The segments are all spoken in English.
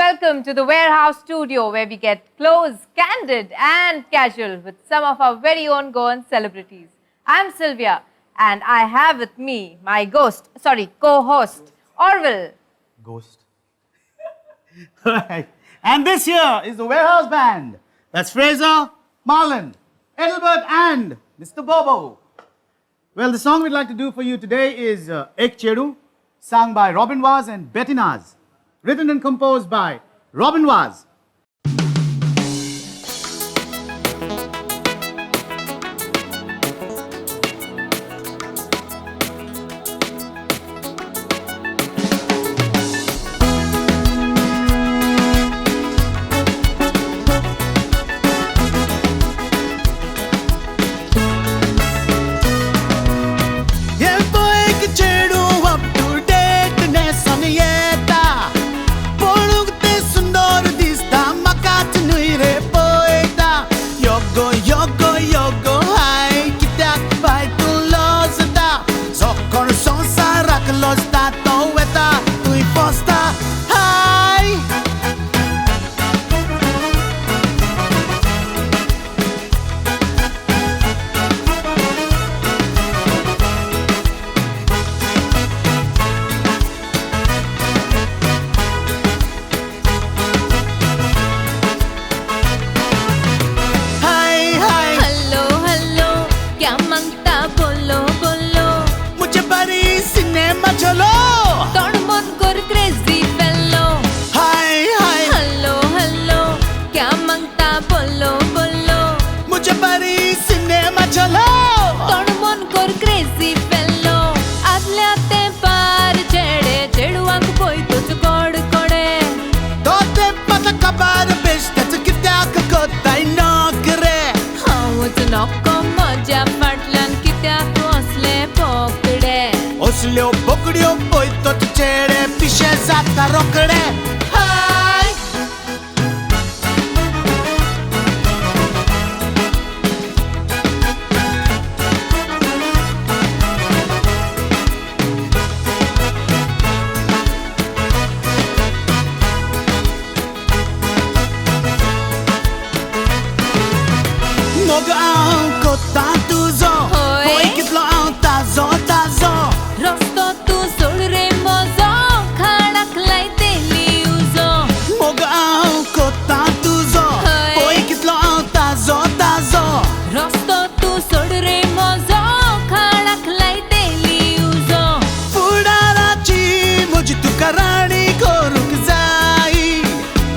welcome to the Warehouse Studio, where we get close, candid and casual with some of our very own Goan celebrities. I'm Sylvia and I have with me my co-host, Orville. Ghost. Right. And this here is the Warehouse Band. That's Fraser, Marlon, Edelbert and Mr. Bobo. Well, the song we'd like to do for you today is Ek Chedu, sung by Robin Vaz and Betty Naz. Written and composed by Robin Vaz. Oslo pokdio poito chede pishe zata rokde hai Moga ko tantuzo Oi kitlo tazo tazo Rosto tu solre mozo, khadak lai deli uzo. Moga ko tantuzo Oi kitlo tazo tazo Rosto tu solre mozo, khadak lai deli uzo. Pudarachi mujh tu karani ko ruk jai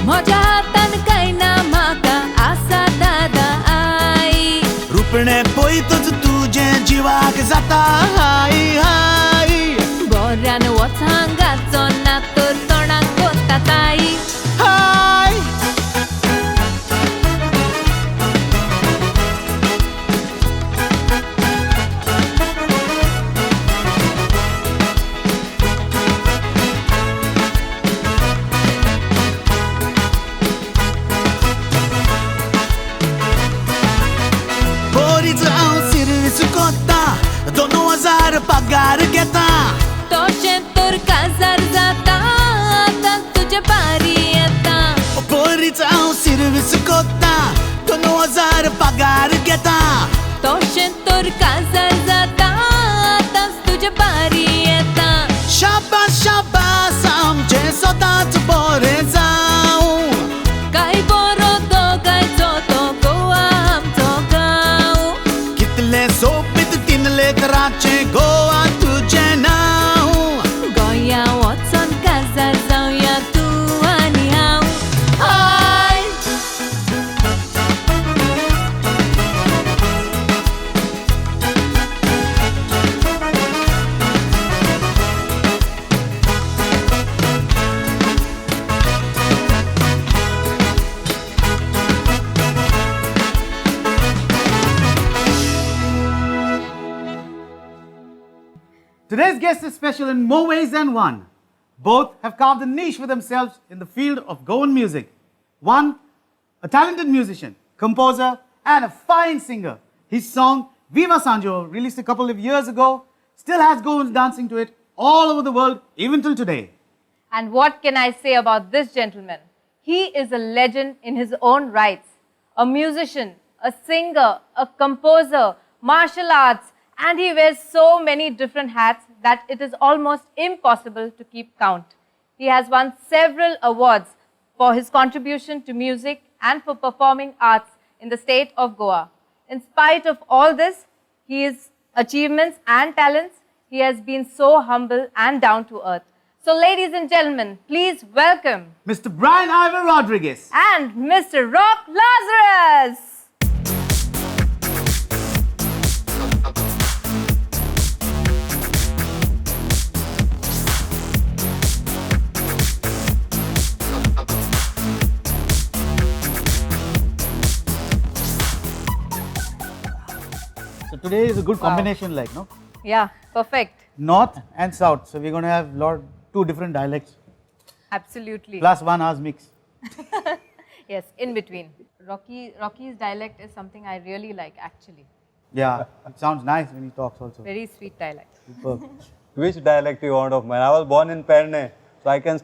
Moja tan kaina maka asa dada ai. Rupne poi tuje jiwak zata hai hai Boran wathanga zona tur tona kota tai. hai Boriz ao serviço cotta dono azar pagar geta Toshe tur kazar zata, atan tujhe pari eta. Boriz ao serviço cotta dono azar pagar geta Toshe tur kazar zata, atan tujhe pari eta. Shabas shabas amche sodat borezau Kai boro to kai to goa ham to gau. Kitle sopit tinle trache goa tuje now Goya Watson kazar zauya tu ani hau. hai Today's guest is special in more ways than one. Both have carved a niche for themselves in the field of Goan music. One, a talented musician, composer, and a fine singer. His song, Viva Sanjo, released a couple of years ago, still has Goans dancing to it all over the world, even till today. And what can I say about this gentleman? He is a legend in his own rights. A musician, a singer, a composer, martial arts, and he wears so many different hats that it is almost impossible to keep count. He has won several awards for his contribution to music and for performing arts in the state of Goa. In spite of all this, his achievements and talents, he has been so humble and down to earth. So, ladies and gentlemen, please welcome Mr. Brian Ivan Rodriguez. and Mr. Rock Lazarus. So today is a good Wow. combination, like, no? Yeah, perfect. North and South. So we're going to have two different dialects Absolutely. plus 1 hour's mix. Yes, in between. Rocky's dialect is something I really like actually. Yeah, it sounds nice when he talks also. Very sweet dialect. Superb. Which dialect you want of mine? I was born in Perne, so I can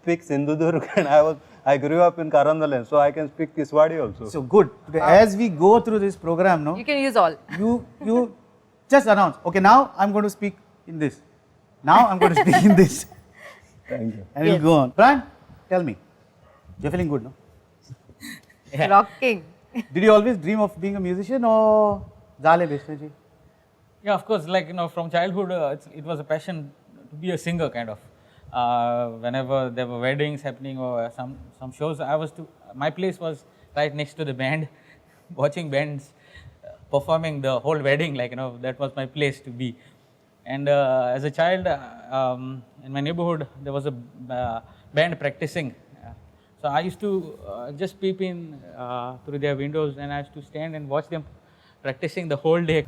speak Sindhudurg, and I grew up in Karandalan, so I can speak Kiswadi also. So good. Today, as we go through this program, no, You can use all. you just announce. Okay, now I'm going to speak in this. Now I'm going to speak in this, Thank you. and Yes. we'll go on. Brian, tell me, you're feeling good, no? Rocking. Did you always dream of being a musician or Zale Vishnuji? Yeah, of course. Like from childhood, it was a passion to be a singer, kind of. Whenever there were weddings happening or some shows, my place was right next to the band, watching bands performing the whole wedding. Like that was my place to be. And as a child, in my neighborhood, there was a band practicing. So I used to just peep in through their windows, and I used to stand and watch them practicing the whole day.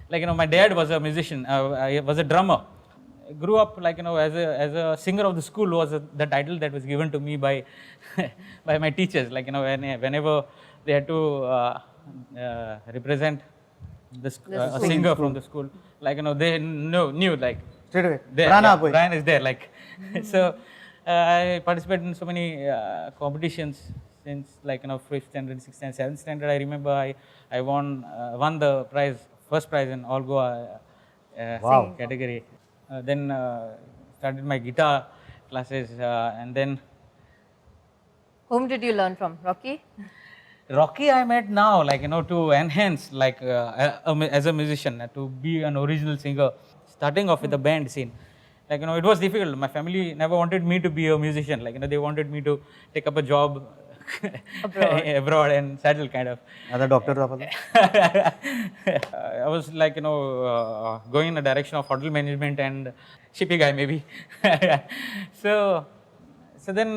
Like my dad was a musician. I was a drummer. I grew up like as a singer of the school was the title that was given to me by by my teachers. Like whenever they had to represent a singer from the school, like they knew like Straight away. there, Prana yeah, boy. Brian is there. Like so, I participated in so many competitions since like 5th standard, 6th standard, 7th standard. I remember I won the first prize in all Goa Wow. singing category. Then started my guitar classes, and then Whom did you learn from? Rocky? Rocky I met now, like to enhance like as a musician, to be an original singer, starting off with the band scene. Like it was difficult. My family never wanted me to be a musician. Like they wanted me to take up a job abroad and settle, kind of. Other doctor Rafal. I was like going in the direction of hotel management and shipping guy maybe. So then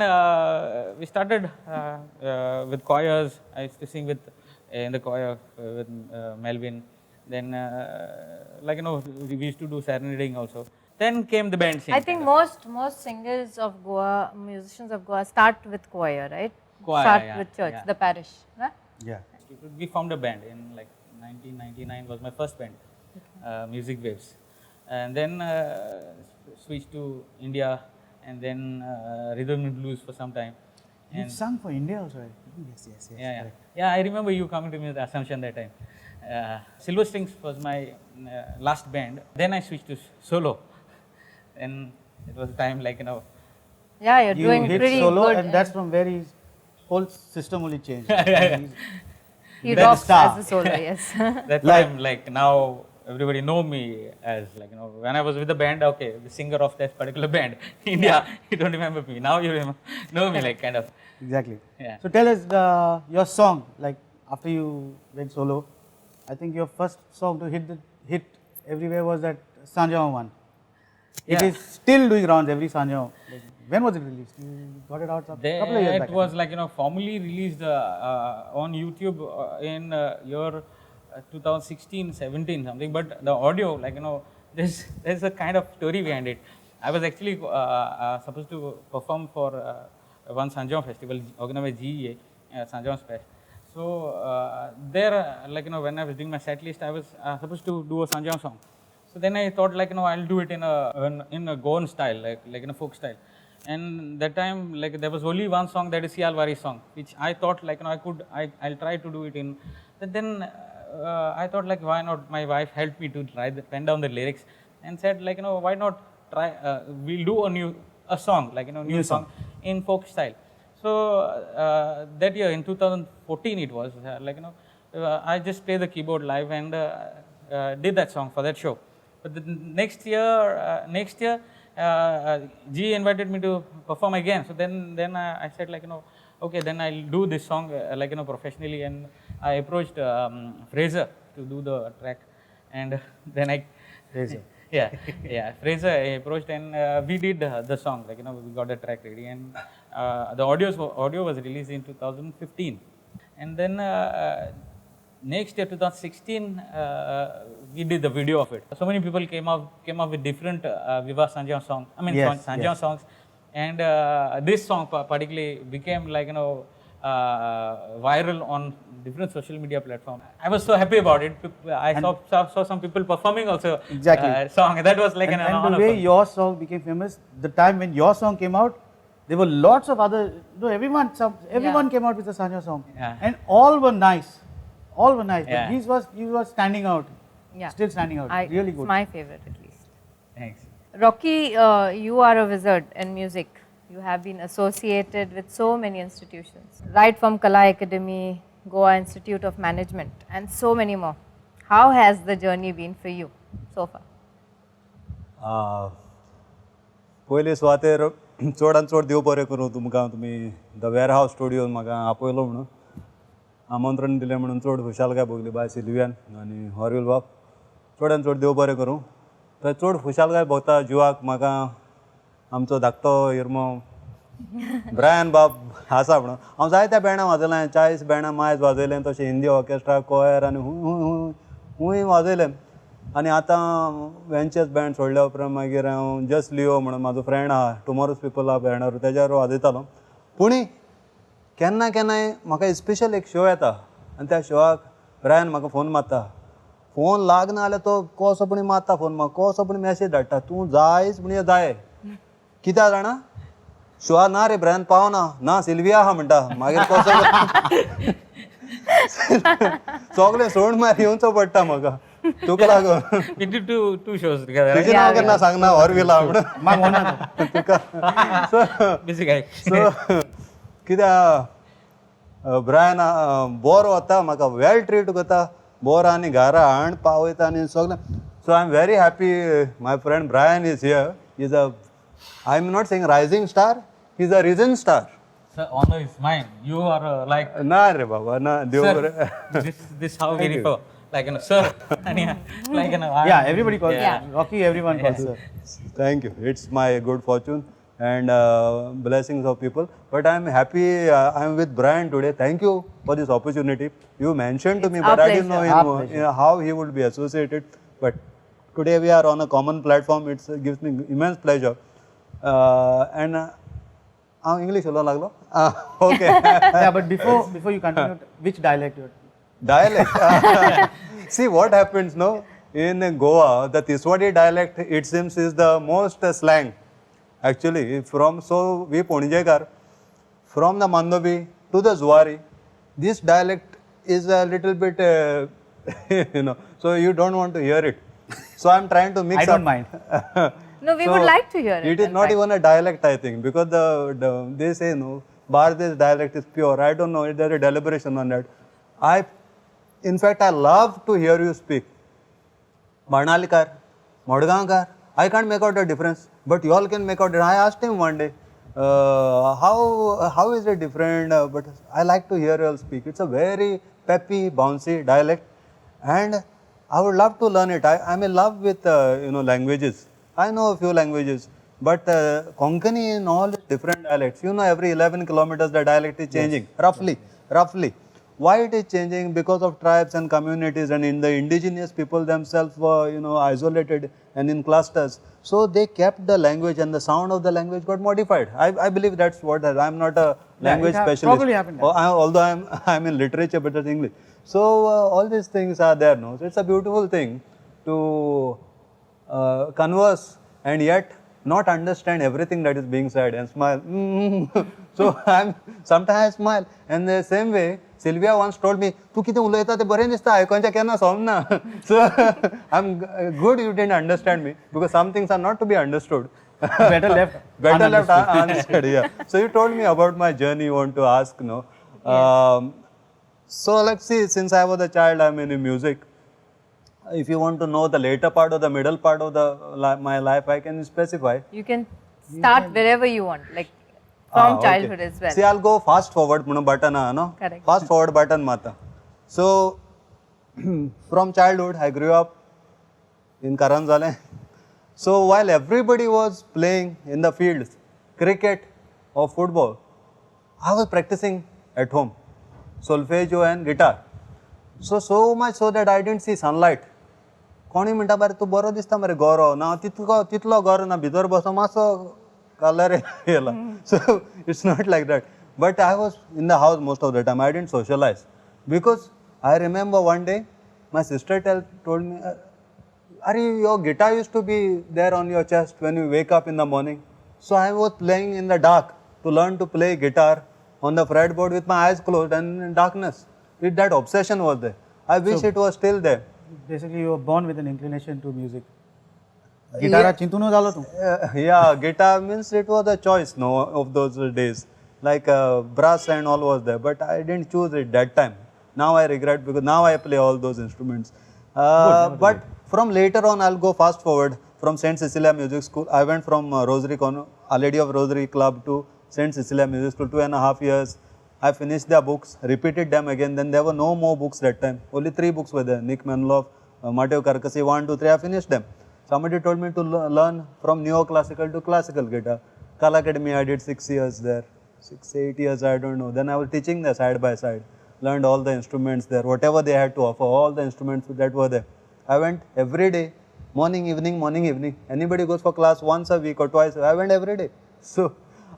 we started with choirs. I used to sing in the choir with Melvin. Then like we used to do serenading also. Then came the band scene. I think most singers of Goa, musicians of Goa start with choir, right? Choir, start yeah, with church, yeah. the parish. Huh? Yeah. We formed a band in like 1999 was my first band, Music Waves, and then switched to India, and then rhythm and blues for some time. You And sung for India also, right? Yes. yeah, I remember you coming to me with Assumption that time. Silver Strings was my last band. Then I switched to solo, and it was time like Yeah, you're You doing hit pretty solo, good. and that's from where his whole system only changed. He Then rocks star. as a solo, yes. that Like- time like now everybody know me as like when I was with the band, okay, the singer of that particular band. India, you don't remember me. Now you know me like kind of. Exactly. Yeah. So tell us your song, like after you went solo, I think your first song to hit everywhere was that Sanjao one. It Yeah. is still doing rounds every Sanjao. Like, when was it released? You got it out a couple of years back. It was like formally released on YouTube in year 2016, 17 something. But the audio, like there's a kind of story behind it. I was actually supposed to perform for one Sanjao festival organized by GEA, Sanjao Fest. So there, like when I was doing my set list, I was supposed to do a Sanjao song. So then I thought like I'll do it in a Goan style, like in a folk style. And that time, like there was only one song, that is Sialwari song, which I thought like I'll try to do it in. But then I thought like why not? My wife helped me to pen down the lyrics and said like why not try? We'll do a song like new song in folk style. So that year in 2014 it was I just played the keyboard live and did that song for that show. But the next year, G invited me to perform again. So then I said like okay, then I'll do this song professionally, and I approached Fraser to do the track, and then I Fraser. yeah, Fraser I approached, and we did the song, we got the track ready, and the audio was released in 2015, and then next year 2016 we did the video of it. So many people came up with different Viva Sanjay song, Sanjay songs, and this song particularly became viral on different social media platforms. I was so happy about it. I saw some people performing also song. That was like an honor. And the way your song became famous, the time when your song came out, there were lots of other, everyone came out with a Sanya song, and all were nice. All were nice, but he was standing out. Yeah. Still standing out. Really good. It's my favorite at least. Thanks. Rocky, you are a wizard in music. You have been associated with so many institutions, right from Kala Academy, Goa Institute of Management, and so many more. How has the journey been for you so far? पयली सुवातेर चडांत चड देव बरें करूं तुमकां. तुमी the वेअरहावस स्टुडियोन म्हाका आपयलो म्हणून आमंत्रण दिलें म्हणून चड खुशालकाय भोगली बाय सिल्वियान आनी हॉरिल बाब. चडांत चड देव बरें करूं. थंय चड खुशालकाय भोगता जिवाक म्हाका आमचो धाकटो इर्मो ब्रायन बाब आसा म्हणून. हांव जायत्या बँडां वाजयलें, 40 बँडां मायज वाजयलें, तशें हिंदी ऑर्केस्ट्रा, कोयर आनी खूंय वाजयलें. आनी आतां वेंचर्स बँड सोडल्या उपरांत मागीर हांव जस्ट लिओ म्हणून म्हाजो फ्रेंड आहा, टुमॉरोज पीपल आहा बँडार, तेज्यार वाजयतालो. पूण केन्ना केन्नाय म्हाका स्पेशल एक शो येता आनी त्या शोवाक ब्रायन म्हाका फोन मारता. फोन लागना जाल्यार तो कसोपणी मारता फोन म्हाका, कसोपणी मॅसेज धाडटा, तूं जायच म्हण जाय. कित्याक जाणा, शोआ ना रे ब्रायन पावना, ना सिल्विया आहा म्हणटा. मागीर कसो सगळें सोड मार येवचो पडटा म्हाका. तुका लागून We did two shows together. तुजें नांव केन्ना सांगना हॉरविला म्हणून तुका. Busy guy. सो कित्याक ब्रायन बोर वता, म्हाका वेल ट्रीट करता, बोर आनी घरा हाड पावयता आनी सगळें. So I am very happy my friend Brian is here. Is a, I am not saying rising star, he is a risen star. Sir, honor is mine. You are like ना रे बाबा ना, देव बरें. this how we refer, sir. And Yeah, everybody calls Rocky, everyone calls sir. Thank you. It's my good fortune and blessings of people. But I'm happy I'm with Brian today. Thank you for this opportunity. You mentioned to me, but I didn't know him, how he would be associated. But today we are on a common platform. It gives me immense pleasure. And English alone laglo. Okay. Yeah, but before you continue, which dialect you are? Dialect. See what happens, no? In Goa, the Tiswadi dialect, it seems, is the most slang. Actually, we Ponijekar, from the Mandovi to the Zuari, this dialect is a little bit, so you don't want to hear it. So I'm trying to mix I don't mind. No, we would like to hear it. It is not even a dialect, I think, because they say, no, Bharati's dialect is pure. I don't know, there's a deliberation on that. In fact, I love to hear you speak. Barnalikar, Modgaonkar, I can't make out the difference, but you all can make out it. I asked him one day, how is it different? But I like to hear you all speak. It's a very peppy, bouncy dialect, and I would love to learn it. I'm in love with languages. I know a few languages, but Konkani and all different dialects. Every 11 kilometers the dialect is changing, roughly. Why it is changing? Because of tribes and communities, and in the indigenous people themselves were isolated and in clusters. So they kept the language, and the sound of the language got modified. I believe that's what I'm not a language specialist. Probably happened. Although I'm in literature, but it's English. So all these things are there, no? So it's a beautiful thing to converse and yet not understand everything that is being said and smile. So sometimes I smile. And the same way, Sylvia once told me, "Tu कितें उलयता तें बरें दिसता, आयकोनचें केन्ना समजना." So I'm good you didn't understand me because some things are not to be understood. Better left. Better left unsaid, yeah. So you told me about my journey, you want to ask, no? So let's see, since I was a child, I'm in music. If you want to know the later part or the middle part of my life, I can specify. You can start wherever you want, like from Okay. childhood as well. See, I'll go fast forward, button, no? Correct. Fast forward button, mata. So, from childhood, I grew up in Karanzale. So, while everybody was playing in the fields, cricket or football, I was practicing at home, solfeggio and guitar. So much so that I didn't see sunlight. कोणी म्हणटा बरें तूं बरो दिसता मरे गोरो ना तितलो गोरो ना भितर बसो मातसो कलर येयला. So it's not like that. But I was in the house most of the time. I didn't socialize because I remember one day my sister told me, "Are your guitar used to be there on your chest when you wake up in the morning?" So I was playing in the dark to learn to play guitar on the fretboard with my eyes closed and in darkness. That obsession was there. I wish it was still there. Basically, you were born with an inclination to music. Guitar chintu no jalo tu. Yeah, guitar means it was a choice, no, of those days. Like brass and all was there, but I didn't choose it that time. Now I regret because now I play all those instruments. But from later on, I'll go fast forward. From St. Cecilia Music School, I went from Rosary, Our Lady of Rosary Club to St. Cecilia Music School, 2.5 years. I finished their books, repeated them again. Then there were no more books that time. Only 3 books were there. Nick Menloff, Matteo Carcassi, 1, 2, 3. I finished them. Somebody told me to learn from neoclassical to classical guitar. Kala Academy, I did 6 years there. 6, 8 years, I don't know. Then I was teaching there side by side. Learned all the instruments there. Whatever they had to offer, all the instruments that were there. I went every day. Morning, evening. Anybody goes for class once a week or twice. I went every day. So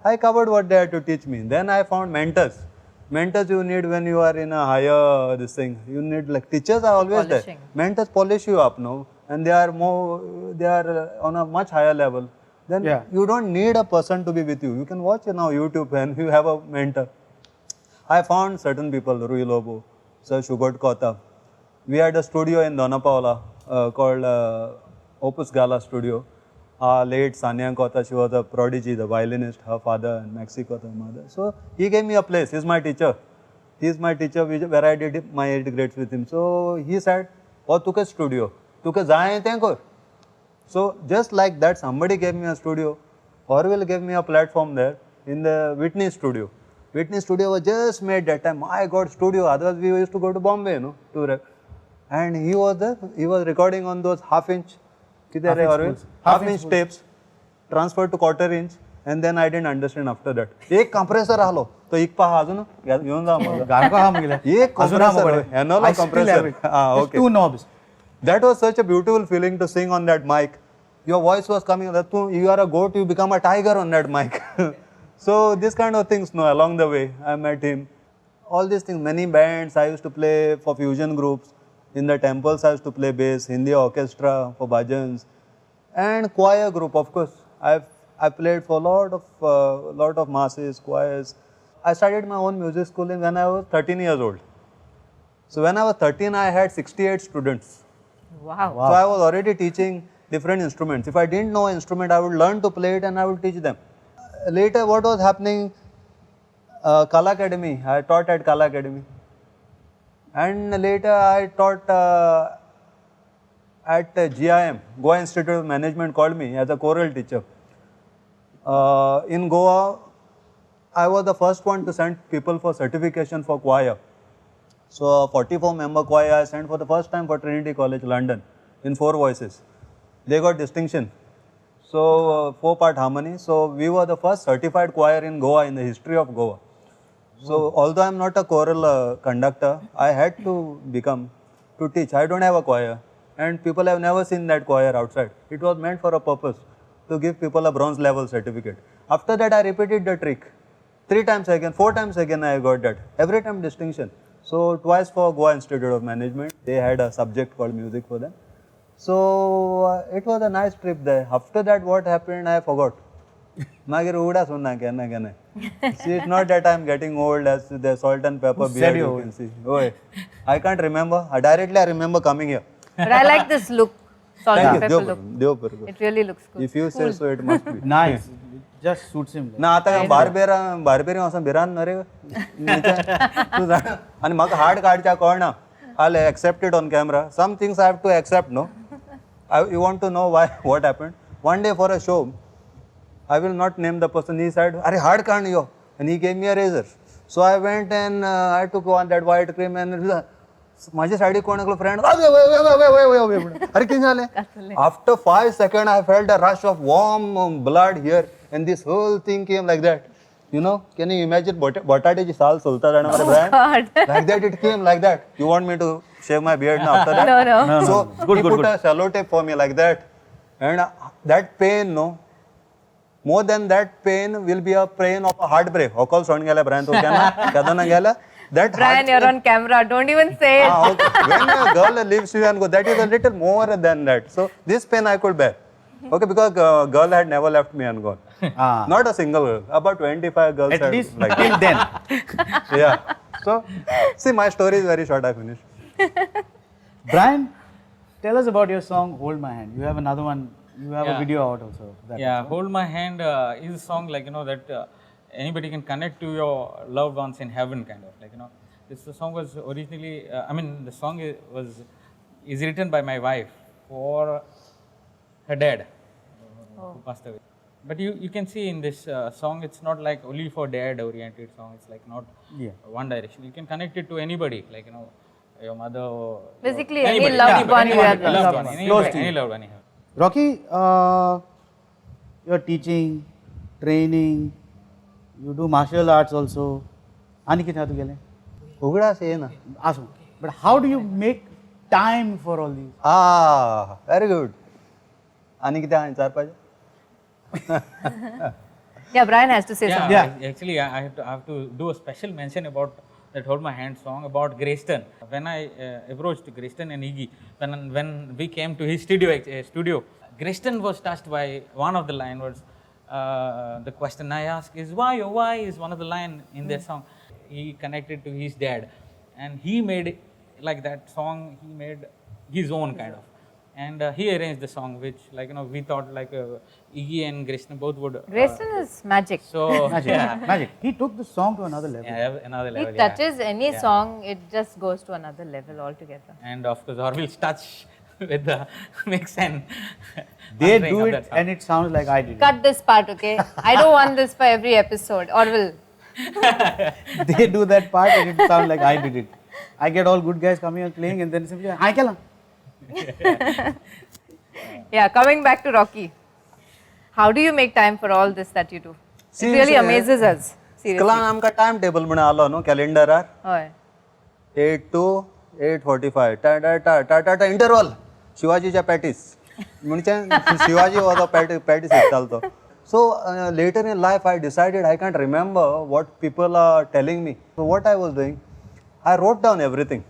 I covered what they had to teach me. Then I found mentors. Mentors you need when you are in a higher this thing. You need like teachers are always there. Mentors polish you up, no, and they are on a much higher level. Then you don't need a person to be with you. You can watch now YouTube and you have a mentor. I found certain people, Rui Lobo, Sir Shubhat Kota. We had a studio in Dona Paula called Opus Gala Studio. Late Sanya Kota, she was a prodigy, the violinist, her father, and Maxi Kota, mother. So he gave me a place. He's my teacher. He's my teacher where I did my 8th grades with him. So he said, "Oh, tu ke studio, tu ke jaaye te kor." So just like that, somebody gave me a studio. Orville gave me a platform there in the Whitney studio. Whitney studio was just made that time. My God, studio. Otherwise, we used to go to Bombay, you know, to and he was there. He was recording on those half-inch. Half-inch tapes, transferred to quarter-inch, and then I didn't understand after that. एक compressor आलो, तो एक पहा अजून येऊन जा मला. गाणं हा मग एक compressor, analog compressor. Okay. 2 knobs. That was such a beautiful feeling to sing on that mic. Your voice was coming. You are a goat. You become a tiger on that mic. So this kind of things, no, along the way, I met him. All these things, many bands. I used to play for fusion groups. In the temples, I used to play bass, Hindi orchestra for bhajans, and choir group. Of course, I played for lot of masses, choirs. I started my own music schooling when I was 13 years old. So when I was 13, I had 68 students. Wow. So I was already teaching different instruments. If I didn't know an instrument, I would learn to play it and I would teach them. Later, what was happening? Kala Academy. I taught at Kala Academy. And later I taught at GIM, Goa Institute of Management called me as a choral teacher. In Goa, I was the first one to send people for certification for choir. So a 44-member choir I sent for the first time for Trinity College, London, in 4 voices. They got distinction. So 4-part harmony. So we were the first certified choir in Goa in the history of Goa. So although I am not a choral conductor, I had to teach. I don't have a choir and people have never seen that choir outside. It was meant for a purpose, to give people a bronze level certificate. After that I repeated the trick. 3 times again, 4 times again I got that. Every time distinction. So twice for Goa Institute of Management, they had a subject called music for them. So it was a nice trip there. After that, what happened, I forgot. Magir uda sunna kenna. See, it's not that I'm getting old as the salt and pepper beard you can see. Oh, I can't remember. Directly I remember coming here. But I like this look. Salt and Thank you. pepper look. Dev It really looks good. If you say so, it must be. Nice. It just suits him. ना आता barberry वचून भिरान न्हू रे तूं जाणा आनी म्हाका hard काडच्या कळना I'll accept it on camera. Some things I have to accept, no? You want to know why? What happened? One day for a show, I will not name the person. He said, "Are hard can't you?" And he gave me a razor. So I went and I took one that white cream and माझ्या साइडी कोण एकलो friend अरे कितें जालें after 5 seconds I felt a rush of warm blood here and this whole thing came like that. You know, can you imagine बटाट्याची साल सोलता जाणा मरे Brian like that it came like that. You want me to shave my beard now after that? No. So he put a cello tape for me like that and that pain, no, more than that pain will be a pain of a heartbreak. Okal son gela Brian to केदारना गेला. That Brian, you're on camera. Don't even say it. okay. When a girl leaves you and go, that is a little more than that. So this pain I could bear. Okay, because girl had never left me and gone. Not a single girl. About 25 girls. At least like till then. Yeah. So see, my story is very short. I finished. Brian, tell us about your song "Hold My Hand." You have another one. You have a Yeah. video out also. That Yeah, Hold My Hand is a song like, that anybody can connect to your loved ones in heaven, kind of. Like, this song was originally, the song is written by my wife for her dad, who passed away. But you can see in this song, it's not like only for dad oriented song. It's like not one direction. You can connect it to anybody, like, your mother or Basically, anybody, any loved anybody, one you have anybody, lost. loved one, Close to any you. loved one you have. Rocky, you're teaching, training, you do martial arts also. Ani किथे तू गेले? उघडा से ना. Awesome. But how do you make time for all these? Very good. आणि किती आहे 4-5? Yeah, Brian has to say Yeah, something. actually, I have to do a special mention about that Hold My Hand song about Grayston. When I approached Grayston and Iggy, when we came to his studio, Grayston was touched by one of the line words. The question I ask is why is one of the line in that song. He connected to his dad, and he made it like that song. He made his own kind of. And he arranged the song, which we thought like Iggy and Grayston both would. Grayston is magic. So Magic. yeah, Magic. He took the song to another level. yeah, another He level. touches any song, it just goes to another level altogether. And of course, Orville's touch with the mix and They mastering do of it that song. and it sounds like I did it. Cut this part, okay? I don't want this for every episode. Or will. They do that part and it sounds like I did it. I get all good guys coming and playing and then simply, I kela. Yeah, coming back to Rocky. How do you make time for all this that you do? See, It really sir, amazes us. Seriously. कला आमका time table म्हण आलो न्हू कॅलेंडरार Hoy. 8 to 8:45 टा interval शिवाजीच्या patties म्हणजे शिवाजी हो तो patties इतालो तो so later in life I decided I can't remember what people are telling me. So what I was doing, I wrote down everything.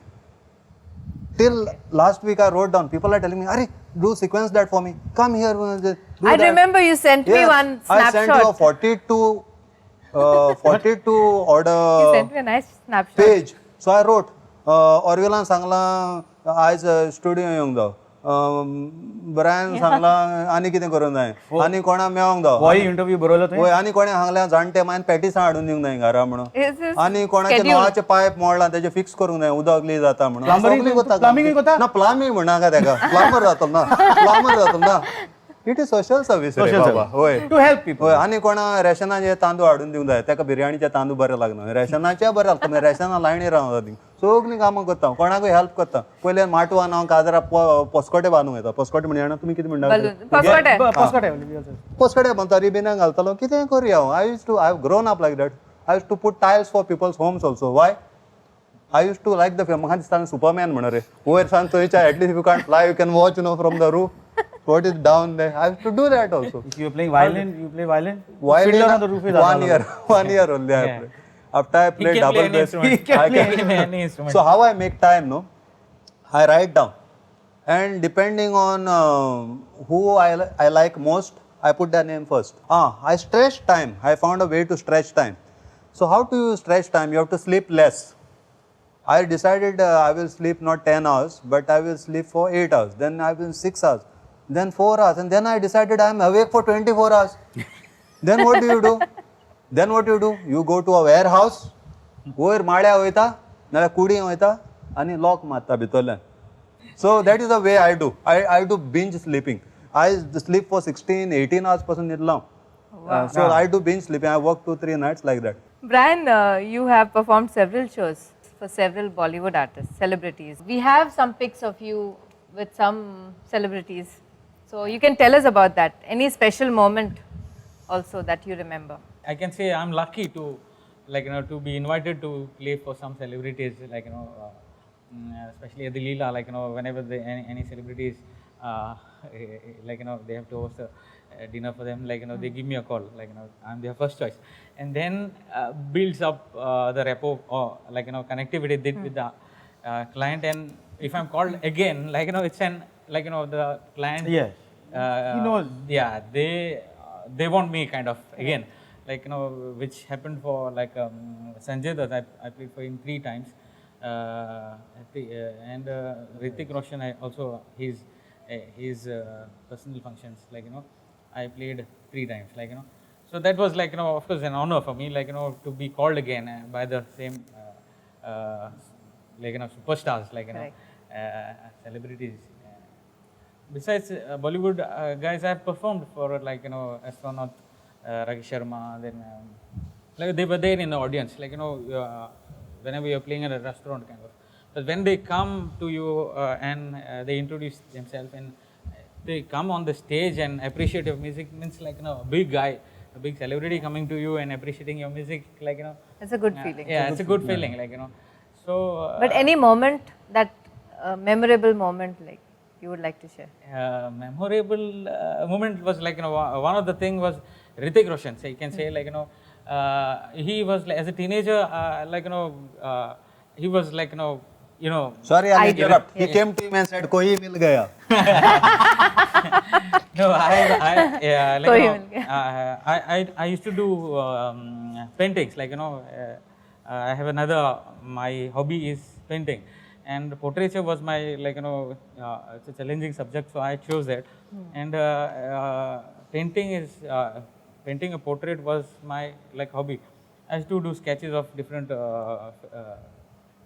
Till last week I wrote down. People are telling me, "Arey, do sequence that for me. Come here." Do I that." remember you sent me Yes, one I sent you a snapshot. 42 order You sent me a nice snapshot. page. So I wrote, Orwellan Sangla आज studio येवंक जाव. Brian Sangla आनी कितें करूंक जाय आनी कोणा मेळोंक जाव. Boy interview बरोवलो तुवें? होय आनी कोणें सांगलें जाणटे मागीर पॅटीसां हाडून दिवंक जाय घरा म्हणून. Is this आनी कोणाचे schedule? नळाचे पायप मोडला तेजे फिक्स करूंक जाय उदक लीक जाता म्हणून. Plumbing सगळें कोता? ना प्लंबिंग म्हणाका तेका प्लंबर जातलो ना प्लंबर जातलो ना. इट इज सोशल सर्वीस रे Social बाबा. service. होय To help people. होय आनी कोणा रेशनाचे तांदूळ हाडून दिवंक जाय तेका बिर्याणीचे तांदूळ बरे लागना रेशनाचे बरे लागता रेशना लायणी रावता ती सगळीं कामां करता कोणाकूय हेल्प करता पयले माटवान हांव काजरां पस्कोटे बांदूंक येता पस्कोटे म्हणजे जाणा तुमी कितें म्हणटा Balloon. Passport. Passport. पस्कोटे बांदता रिबिनां घालतालो कितें करुया हांव I grown up like that I use to put tiles for peoples homes also why I use to like the म्हाका दिसता सुपरमॅन म्हणून रे वयर सान थंयच्या at least you can fly you can watch from the roof what is down there. I have to do that also. If you're playing violin, you play violin? Violin, Fiddler on the roof is 1 year, 1 year only I Yeah. play. After I play can double play any bass, instrument. He can I play can any instrument. So how I make time, no? I write down. And depending on who I like most, I put their name first. I stretch time. I found a way to stretch time. So how do you stretch time? You have to sleep less. I decided I will sleep not 10 hours, but I will sleep for 8 hours. Then I will 6 hours. Then 4 hours. And then I decided I am awake for 24 hours. Then what do you do? Then what you do? You go to a warehouse, वयर माळ्या वयता नाल्यार कुडीं वयता आनी lock मारता भितरल्यान. So that is the way I do. I do binge sleeping. I sleep for 16, 18 hours pasun nidlaw. So I do binge sleeping. I work 2-3 nights like that. Brian, you have performed several shows for several Bollywood artists, celebrities. We have some pics of you with some celebrities. So you can tell us about that. Any special moment also that you remember? I can say I'm lucky to, to be invited to play for some celebrities, especially at the Leela, whenever any celebrities, they have to host a dinner for them, they give me a call, I'm their first choice. And then builds up the rapport or, connectivity with the client. And if I'm called again, it's an, the client, Yes. He knows. Yeah, they want me kind of again, which happened for Sanjay Dutt. I played for him 3 times, and Hrithik Roshan. I also his personal functions. I played 3 times. So that was of course an honor for me. To be called again by the same superstars, celebrities. Besides Bollywood guys, I have performed for astronaut Rakesh Sharma. Then they were there in the audience, whenever you're playing at a restaurant kind of. But when they come to you and they introduce themselves and they come on the stage and appreciate your music, means a big guy, a big celebrity coming to you and appreciating your music, It's a good feeling. Yeah, it's a good feeling, So. But any moment, that memorable moment, you would like to share? Memorable moment was one of the thing was Hrithik Roshan. So you can say he was as a teenager, he was Sorry, I interrupt. He came to him and said, "Koi mil gaya." No, I used to do paintings. I have another. My hobby is painting, and portraiture was my it's a challenging subject, so I chose that. And painting a portrait was my hobby. I used to do sketches of different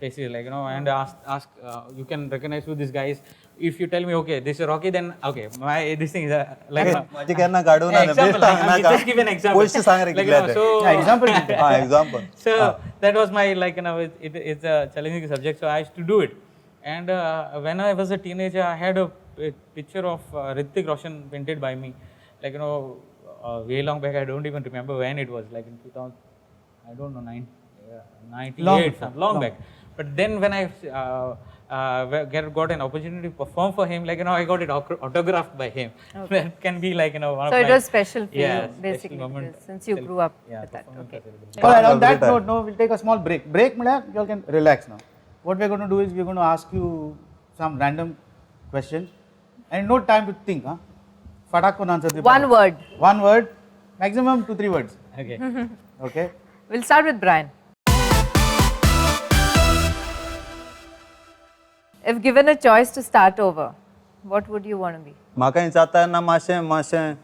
faces, and ask you can recognize who this guy is. If you tell me, okay, this is Rocky, then okay, this thing is माझी केन्ना काडूं ना example, just give an example. पयशे सांग रे कितले ते. So Example. Example. So that was my it's a challenging subject, so I used to do it. And when I was a teenager, I had a picture of Hrithik Roshan painted by me, way long back. I don't even remember when it was, in 2000, I don't know, 98, long back. But then when I got an opportunity to perform for him, I got it autographed by him. Okay. That can be one of So my, it was special for yeah, you, special basically, moment. since you grew up with that. performing Okay. for celebrity. All right, on that Every time. note, we'll take a small break. Break, you all can relax now. What we're going to do is we're going to ask you some random questions and no time to think. Fatak ko answer. One word. One word, maximum 2-3 words. Okay. Okay. We'll start with Brian. If given a choice to start over, what would you want to be? म्हाका विचारतना मातशें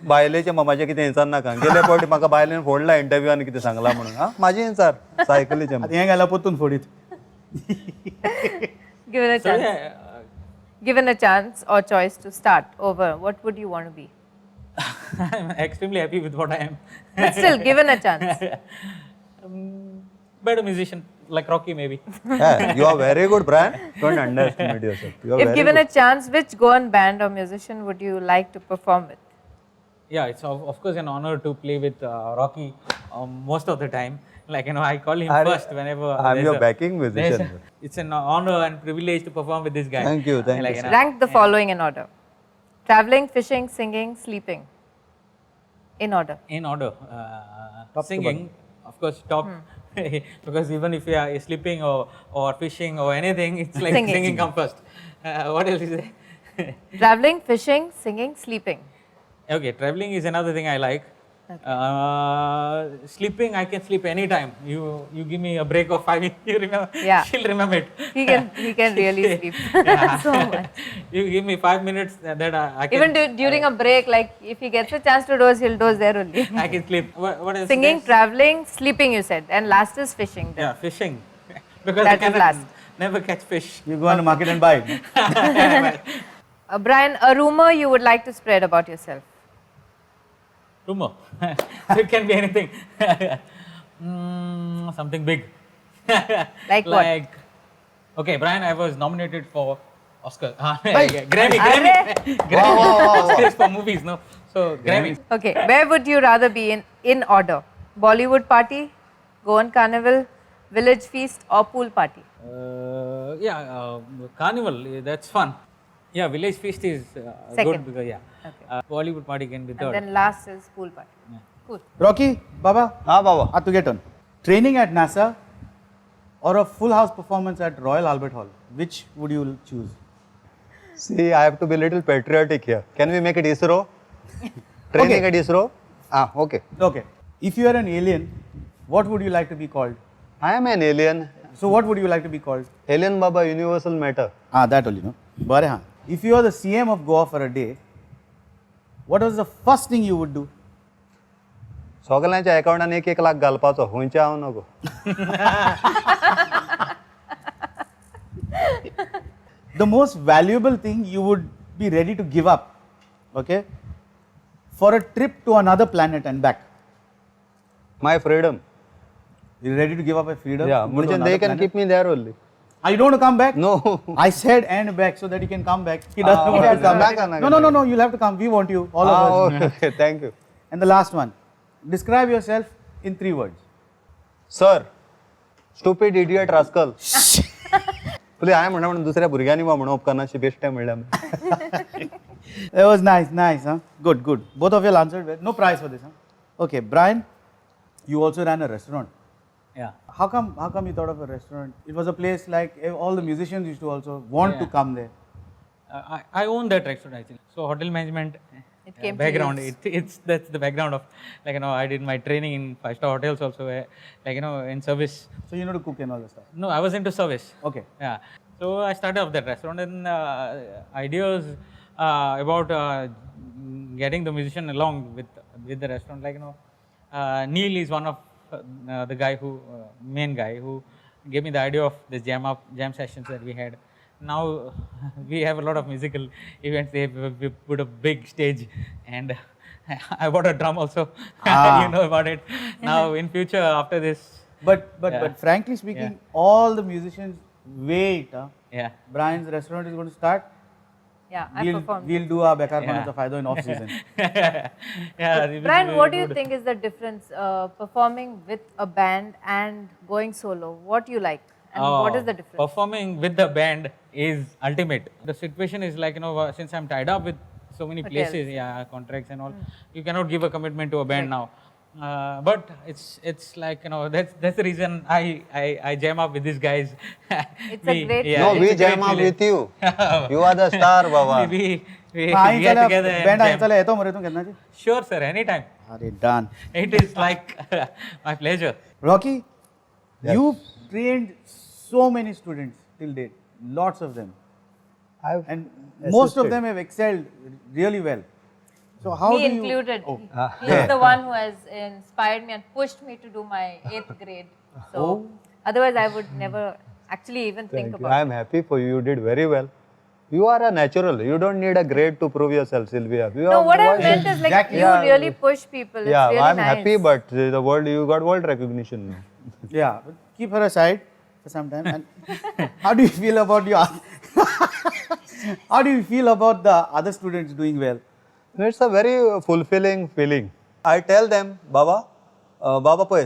बायलेचें मामाचें कितें विचारनाका. गेले फावटी म्हाका बायलेन फोडला इंटरव्यूआन कितें सांगला म्हणून. म्हाजी विचार सायकलीचें. आता हें घाला पोतून फोडीत. Given a chance. Given a chance or choice to start over, what would you want to be? I'm extremely happy with what I am. But still, given a chance. Better musician, like Rocky maybe. Yeah, you are very good, Brian. Don't underestimate yourself. You are If very given good. a chance, which Goan band or musician would you like to perform with? Yeah, it's of course an honor to play with Rocky most of the time. I call him first whenever I'm there's your a- backing there's musician. it's an honor and privilege to perform with this guy. Thank you, thank you. Rank the following in order. Traveling, fishing, singing, sleeping. In order. In order, singing, of course, top. Because even if you are sleeping or fishing or anything, it's like Singing. singing comes first. What else is there? Traveling, fishing, singing, sleeping. Okay, traveling is another thing I like. Sleeping, I can sleep anytime. You give me a break of 5 minutes, you remember? Yeah. She'll remember it. He can really sleep so much. You give me 5 minutes that I can. Even during a break, like if he gets a chance to doze, he'll doze there only. I can sleep. What else? Singing, guys? traveling, sleeping, you said. And last is fishing. Then. Yeah, fishing. Because That I is cannot last. never catch fish. You go on the market and buy it. Brian, a rumor you would like to spread about yourself. Rumor. It can be anything. Something big. Like what? Okay, Brian, I was nominated for Oscar. Hey. Grammy. Oscars for movies, no? So, Grammy. Okay, where would you rather be in order? Bollywood party, Goan carnival, village feast, or pool party? Carnival, that's fun. Yeah, village feast is Second. good because, Bollywood party can be third. And then last is pool party. Cool. Rocky, Baba, हाँ बाबा at to get on. Training at NASA or a full house performance at Royal Albert Hall? Which would you choose? See, I have to be a little patriotic here. Can we make it ISRO? Training at ISRO? Ah, okay. Okay. If you are an alien, what would you like to be called? I am an alien. So what would you like to be called? Alien Baba, universal matter. That only, no? Bare haan. If you are the CM of Goa for a day, what was the first thing you would do? सगळ्यांच्या अकाउंटान 1-1 लाख घालपाचो हुंयच्या हांव नको. The most valuable thing you would be ready to give up, okay, for a trip to another planet and back. My freedom. You're ready to give up a freedom? Yeah, to go to म्हणजे another they can planet? keep me there only. You don't want to come back? No. I said and back so that you can come back. He doesn't want to okay. come Back back. or not? No, you'll have to come. We want you, all of us. Okay, thank you. And the last one. Describe yourself in 3 words. Sir, stupid idiot rascal. तुला हांवें म्हणून दुसऱ्या भुरग्यांनी म्हणून उपकारनाची बेश्टे म्हणल्या. That was nice, huh? Good. Both of you answered well. No prize for this, huh? Okay, Brian, you also ran a restaurant. Yeah. How come you thought of a restaurant? It was a place like all the musicians used to also want to come there. I own that restaurant actually. So hotel management came to background. use. That's the background of I did my training in 5-star hotels also. In service. So you know to cook and all that stuff. No, I was into service. Okay. Yeah. So I started off that restaurant and ideas about getting the musician along with the restaurant. Neil is one of the main guy who gave me the idea of this jam sessions that we had. Now we have a lot of musical events. We put a big stage, and I bought a drum also. You know about it. Now in future after this. But frankly speaking, all the musicians wait. Yeah. Brian's restaurant is going to start. Yeah, I performed. We'll do our Bekar Panatha Faydo in off season. Brian, what do you think is the difference performing with a band and going solo? What do you like? And what is the difference? Performing with the band is ultimate. The situation is since I'm tied up with so many Hotels. places, contracts and all, you cannot give a commitment to a band now. But it's that's the reason I jam up with these guys. It's a great No, it's we a great jam up feeling. with you. You are the star, Baba. we हाँ get together and band jam. चला येतो मरे तुम कितना जी? Sure, sir, anytime. अरे done. It is like my pleasure. Rocky, you trained so many students till date, lots of them, I've and most of assisted. them have excelled really well. So how Me do you? included. Oh. He's the one who has inspired me and pushed me to do my 8th grade. So otherwise I would never actually even think about I am happy for you. You did very well. You are a natural. You don't need a grade to prove yourself, Sylvia. You it. No, are what I what- meant is like Exactly. you Yeah. really push people. It's Yeah, really I'm nice. happy, but the world, you got world recognition. Yeah, but keep her aside for some time. And how do you feel about your? How do you feel about the other students doing well? It's a very fulfilling feeling. I tell them, Baba पळय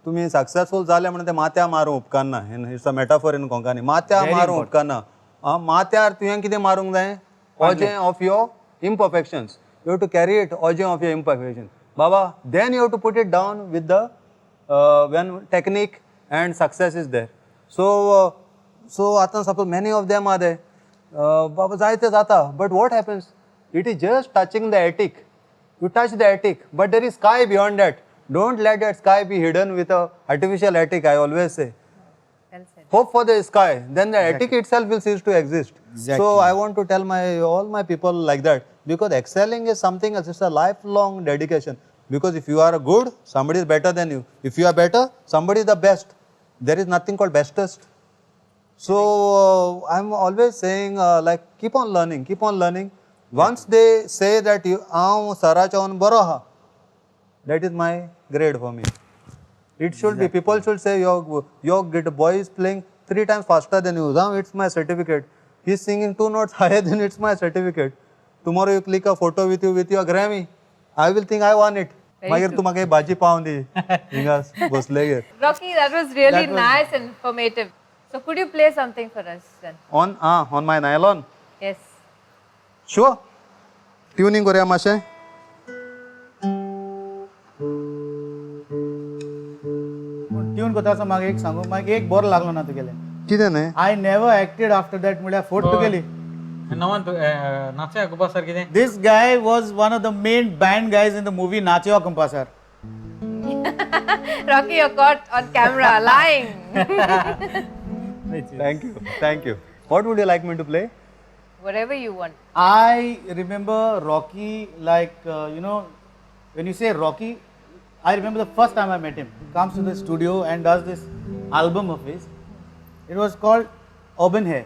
तुम्ही successful जाले म्हणून ते माथ्या मारूं उपकारना. It's a metaphor in Konkani. माथ्या Very मारूं important. उपकारना. माथ्यार तुवें कितें मारूंक जाय? ऑजे of your imperfections. You have to carry it, ऑजे of your imperfections. Baba, then you have to put it down with the when technique and success is there. So आतां suppose many of them are there. बाबा जायते जाता, but what happens? It is just touching the attic. You touch the attic, but there is sky beyond that. Don't let that sky be hidden with a artificial attic, I always say. Well said. Hope for the sky, then the attic itself will cease to exist. Exactly. So I want to tell all my people like that, because excelling is something else. It's a lifelong dedication. Because if you are good, somebody is better than you. If you are better, somebody is the best. There is nothing called bestest. So I'm always saying like keep on learning, keep on learning. Once they say that you Sara chaun baraha, that is my grade for me. It should be, people should say your boy is playing 3 times faster than you. Now it's my certificate. He's singing 2 notes higher than it's my certificate. Tomorrow you click a photo with you with your Grammy. I will think I won it. मागीर तू म्हाका भाजी पावून दी हिंगा बसले. Rocky, that was really nice and informative. So could you play something for us then? On my nylon. Yes. Sure. Tuning करूया मातशें. Tune कोता असो म्हाका एक सांगू, म्हाका एक बरो लागलो ना तुगेले. कितें न्ही? I never acted after that म्हळ्यार फोट तुगेली. नाचया कुपा सर कितें? This guy was one of the main band guys in the movie Nacho Kompasar. Rocky, you're caught on camera lying. Thank you. What would you like me to play? Whatever you want. I remember Rocky like, when you say Rocky, I remember the first time I met him. He comes to the studio and does this album of his. It was called Auburn Hair.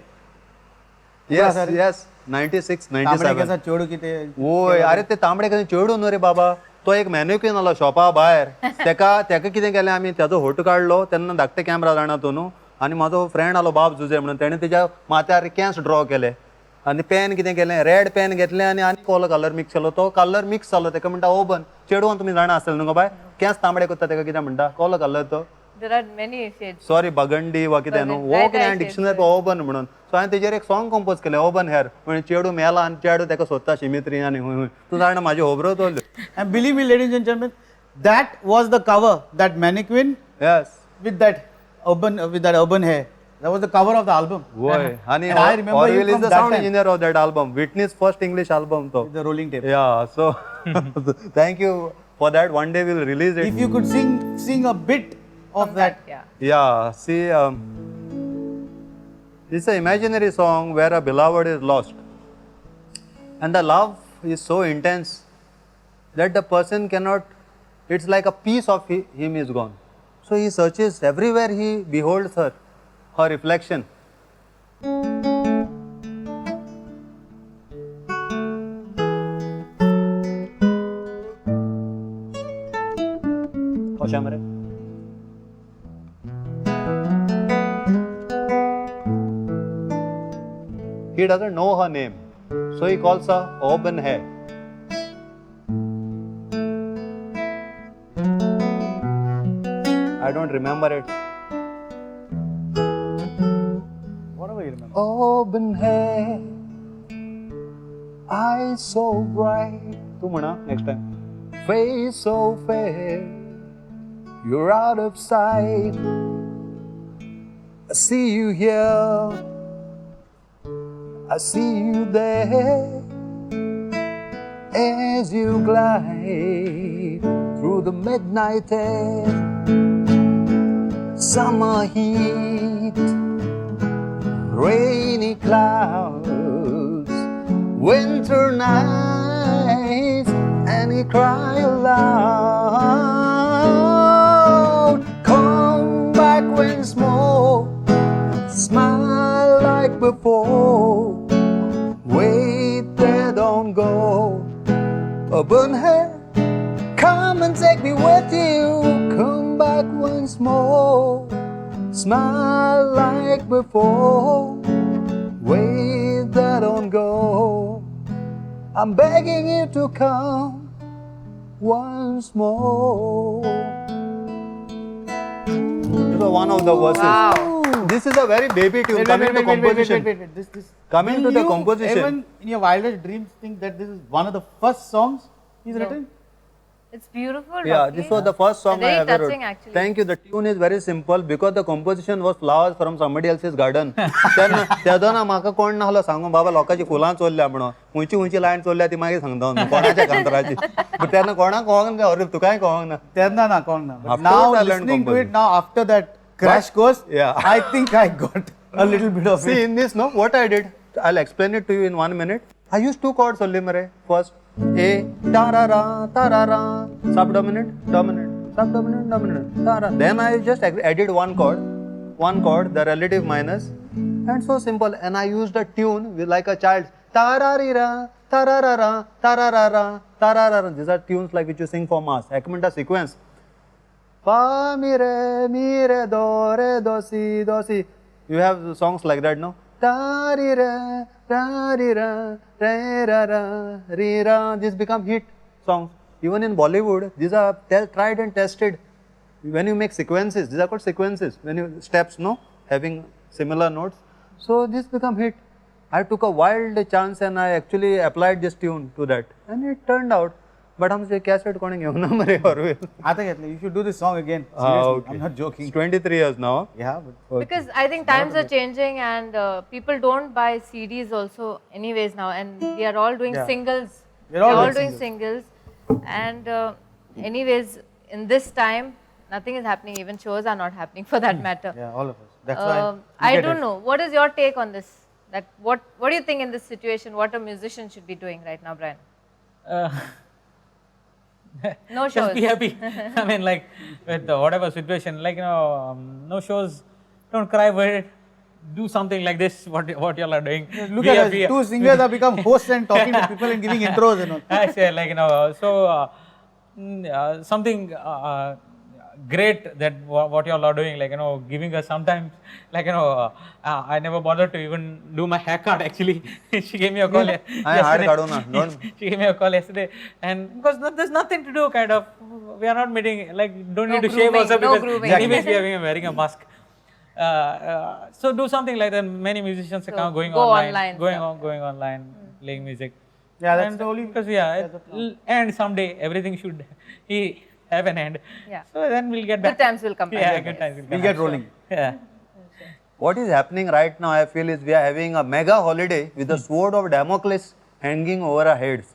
Yes. 96, 97. चेडू किते ओय, अरे ते तांबडे कशें चेडू न्हू रे बाबा. तो एक मॅन्युक्विन आलो शॉपा भायर. तेका कितें केलें आमी, तेजो फोटो काडलो, तेन्ना धाकटे कॅमेरा जाणा तो न्हू. आनी म्हाजो फ्रेंड आलो बाब जुजे म्हणून, तेणें तेज्या माथ्यार केंस ड्रॉ केले. आनी पेन कितें केलें, रेड पेन घेतलें आनी कोलो कलर मिक्स केलो. तो कलर मिक्स जालो, तेका म्हणटा ओबन. चेडवान तुमी जाणा आसतलें न्हू गो बाय. केंस तांबडे करता तेका कितें म्हणटा, कोलो कलर तो. There are many shades. Sorry burgundy वा कितें न्हू, वो कितें डिक्शनरी ओबन म्हणून. सो हांवें तेजेर एक सॉंग कंपोज केलें, ओबन हेर. म्हणजे चेडू मेला आनी चेडू तेका सोदता शिमित्री आनी हूंय हूंय. तूं जाणा म्हाजी होबरो तोल्यो. And believe me, ladies and gentlemen, that was the cover, that mannequin Yes. with that urban hair. That was the cover of the album. Boy, and I remember you Orville is from the that sound time. engineer of that album. Whitney's first English album, though. The rolling tape. Yeah, so thank you for that. One day we'll release it. If you could sing a bit of that. Yeah. Yeah, see, it's an imaginary song where a beloved is lost. And the love is so intense that the person cannot, it's like a piece of him is gone. So he searches everywhere, he beholds her reflection. Oshamare. He doesn't know her name, so he calls her Auburn Hair. I don't remember it. Whatever you remember. Auburn hair, eyes so bright. Tu mana next time. Face so fair, you're out of sight. I see you here, I see you there, as you glide through the midnight air. Summer heat, rainy clouds, winter nights, and you cry aloud. Come back once more, smile like before. Wait there, don't go. Auburn hair, come and take me with you. Come back once more, smile like before. Wait there, don't go. I'm begging you to come once more. This is one of the verses. Wow. This is a very baby tune. Coming to composition. Wait. This. Coming Will to the you composition. Even in your wildest dreams think that this is one of the first songs he's written? It's beautiful. Yeah, Rocky. this was the first song I Very ever touching, wrote. actually. Thank you. The tune is very simple because the composition was flowers from somebody else's garden. तेदो ना म्हाका कोण नाहलो सांगू बाबा लोकांची फुलां चोरल्या म्हणून हुंयची lion चोरल्या ती मागीर सांगता कोणाच्या कांतराची बट तेन्ना कोणाक कळोंक ना अरे तुकाय कळोंक ना Terna na kong na. But Afterwards, now I learned listening to it composition. now after that crash course, Yeah. I think I got a little bit of See it. in this, no, what I did, I'll explain it to you in 1 minute. I used 2 chords only, Mare. First, A, ta-ra-ra, ta-ra-ra, subdominant, dominant, subdominant, dominant, ta-ra. Then I just added one chord, the relative minus, and so simple. And I used a tune with like a child, ta-ra-ri-ra, ta-ra-ra-ra, ta-ra-ra-ra, ta-ra-ra-ra. These are tunes like which you sing for mass. Acmenta sequence. Fa, mi re, do, si. You have songs like that, no? Ta ri ra, re ra ra, re ra. These become hit songs. Even in Bollywood, these are tried and tested. When you make sequences, these are called sequences. When you steps, no, having similar notes. So this become hit. I took a wild chance and I actually applied this tune to that, and it turned out. But हम से cassette कोणी घेऊन ना मरे और Ata Getla, you should do this song again. Seriously, okay. I'm not joking. It's 23 years now. Yeah, but Because I think times are changing and people don't buy CDs also anyways now, and we are all doing Yeah. singles. We're all doing doing singles. And anyways, in this time, nothing is happening. Even shows are not happening for that matter. yeah, all of us. That's why. we I get don't it. know. What is your take on this? That what do you think in this situation? What a musician should be doing right now, Brian? No Just shows. be happy. I mean, like with whatever situation, like no shows. Don't cry over it. Do something like this. What y'all are doing. Look Be at us. happy. 2 singers have become hosts and talking to people and giving intros and all. I say like so something great that what y'all are doing, like giving us sometimes, like I never bothered to even do my haircut actually. She gave me a call yesterday. She gave me a call yesterday, and because there's nothing to do, kind of, we are not meeting, like don't need to shave grooming, also no because grooming. anyways we are wearing a mask. So do something like that. Many musicians are So going go online, online going online, playing music. Yeah, that's And the only. because and someday everything should have an end. Yeah. So then we'll get back. Good times will come back. Yeah, good times will come We'll get back. rolling. Yeah. What is happening right now, I feel, is we are having a mega holiday with the sword of Damocles hanging over our heads.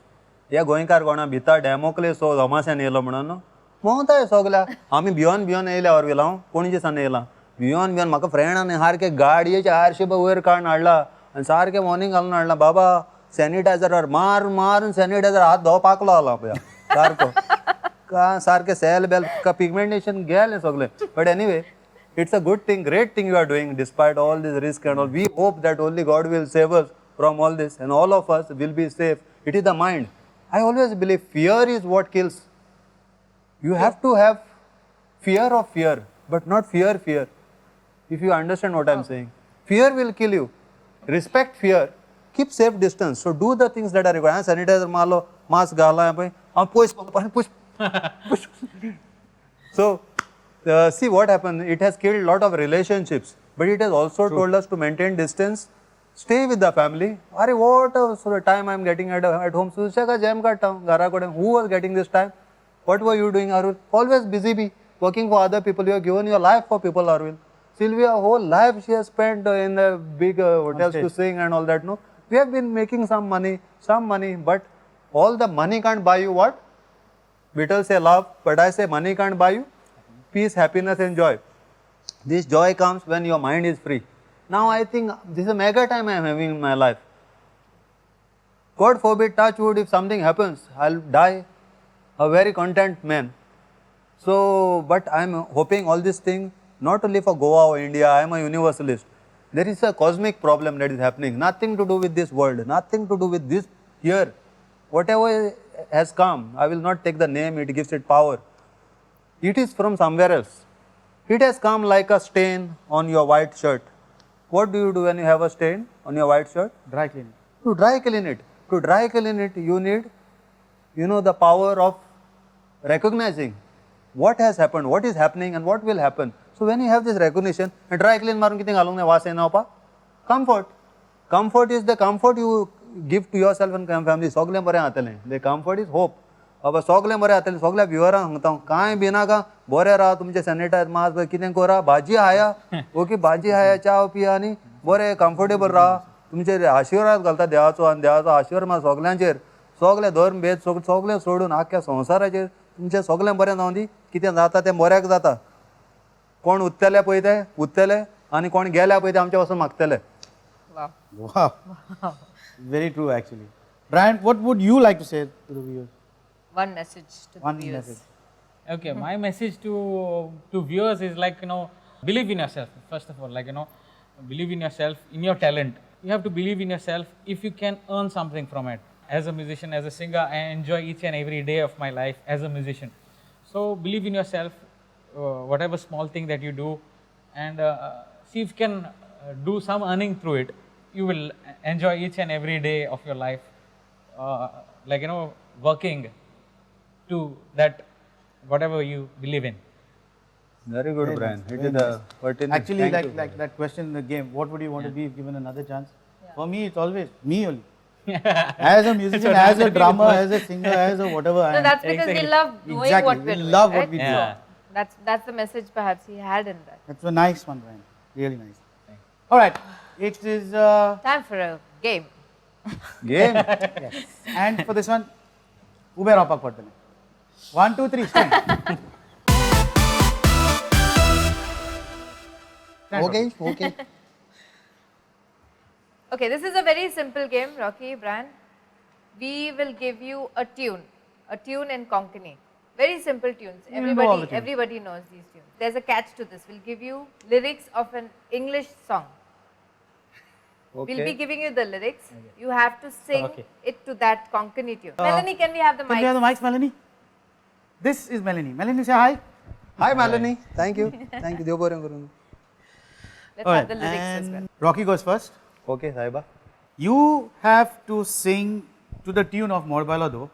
या गोंयकार कोणा भितर डॅमोक्लेस हो तमाशान येयलो म्हणून मोगताय सगल्या आमी भियोन येयल्या और वेला कोणी दिसान येयला भियोन म्हाका फ्रेंडान सारके गाडयेचे आरशे वयर काडून हाडला आनी सारके मॉर्निंग घालून हाडला बाबा सॅनिटायझरार मारून सॅनिटायझर हात धो पाकलो आला पळय सारको सारके सेल बेल पिगमेंटेशन गेलें सगळें but anyway it's a good thing, great thing you are doing despite all this risk and all. We hope that only God will save us from all this and all of us will be safe. It is the mind. I always believe fear is what kills. You have to have fear of fear, but not fear. If you understand what I am saying. Fear will kill you. Respect fear. Keep safe distance. So do the things that are required. Sanitizer malo, mask gala, push. So see what happened. It has killed a lot of relationships, but it has also told us to maintain distance. Stay with the family. Are what sort of time I am getting at home? Susha jam karta hu. Who was getting this time? What were you doing, Arul? Always busy be working for other people. You have given your life for people, Arul. Sylvia, whole life she has spent in the big hotels to sing and all that. No, we have been making some money, but all the money can't buy you what? Beatles say love, but I say money can't buy you peace, happiness and joy. This joy comes when your mind is free. Now I think this is a mega time I am having in my life. God forbid, touch wood, if something happens, I'll die a very content man. So, but I am hoping all this thing, not only for Goa or India, I am a universalist. There is a cosmic problem that is happening, nothing to do with this world, nothing to do with this year. Whatever has come, I will not take the name, it gives it power. It is from somewhere else. It has come like a stain on your white shirt. What do you do when you have a stain on your white shirt? Dry cleaning. To dry clean it. To dry clean it, you need, the power of recognizing what has happened, what is happening and what will happen. So when you have this recognition, and dry clean marun kiti galung ne vaase na pa. Comfort. Comfort is the comfort you give to yourself and family. Sogle bare aatale. The comfort is hope. बाबा सगळे बरें जातलें सगळ्या व्युअरांक सांगता हांव कांय भिनाका बरें राहा तुमचें सॅनिटायज मास्क कितें करा भाजी हाया ओके भाजी हाया च्या पिया आनी बरें कम्फर्टेबल राहा तुमचे आशिर्वाद घालता देवाचो आनी देवाचो आशिर्वाद म्हाका सगल्यांचेर सगळे धर्म भेद सगळे सोडून आख्या संवसाराचेर तुमचें सगळें बरें जावं दी कितें जाता तें बऱ्याक जाता कोण उरतले पळय ते उरतले आनी कोण गेल्या पळय ते आमचे वचून मागतले Wow. Wow. Very true, actually. Brian, what would you like to say to the viewers? One message to One the viewers. message. Okay, my message to viewers is like, believe in yourself, first of all, like, believe in yourself, in your talent. You have to believe in yourself if you can earn something from it. As a musician, as a singer, I enjoy each and every day of my life as a musician. So believe in yourself, whatever small thing that you do, and see if you can do some earning through it. You will enjoy each and every day of your life, like, working to that, whatever you believe in. Very good, Brian. It is pertinent. Actually, Thank you, like that question in the game, what would you want to be if given another chance? For me, it's always me only. As a musician, as a drummer, as a singer, as a whatever I No, am. that's because we love doing Exactly. what we're We doing. love what right? we do. Yeah. That's the message perhaps he had in that. That's a nice one, Brian. Really nice. All right. It is, Time for a game. Game. yes. And for this one, Uber Opak Portale. 1, 2, 3, stand. Stand, Okay, okay. Okay, this is a very simple game, Rocky, Brian. We will give you a tune in Konkani. Very simple tunes. will know all the tunes. Everybody knows these tunes. There's a catch to this. We'll give you lyrics of an English song. Okay. We'll be giving you the lyrics. You have to sing Okay. it to that Konkani tune. Melanie, can we have the Can we have mic? the mics, Melanie? This is Melanie. Melanie, say hi. Hi, Melanie. Thank you. Thank you. देव बरें करूं. Let's All have the lyrics as well. and Rocky goes first. Okay, Saiba. You have to sing to the tune of Morbalo Do.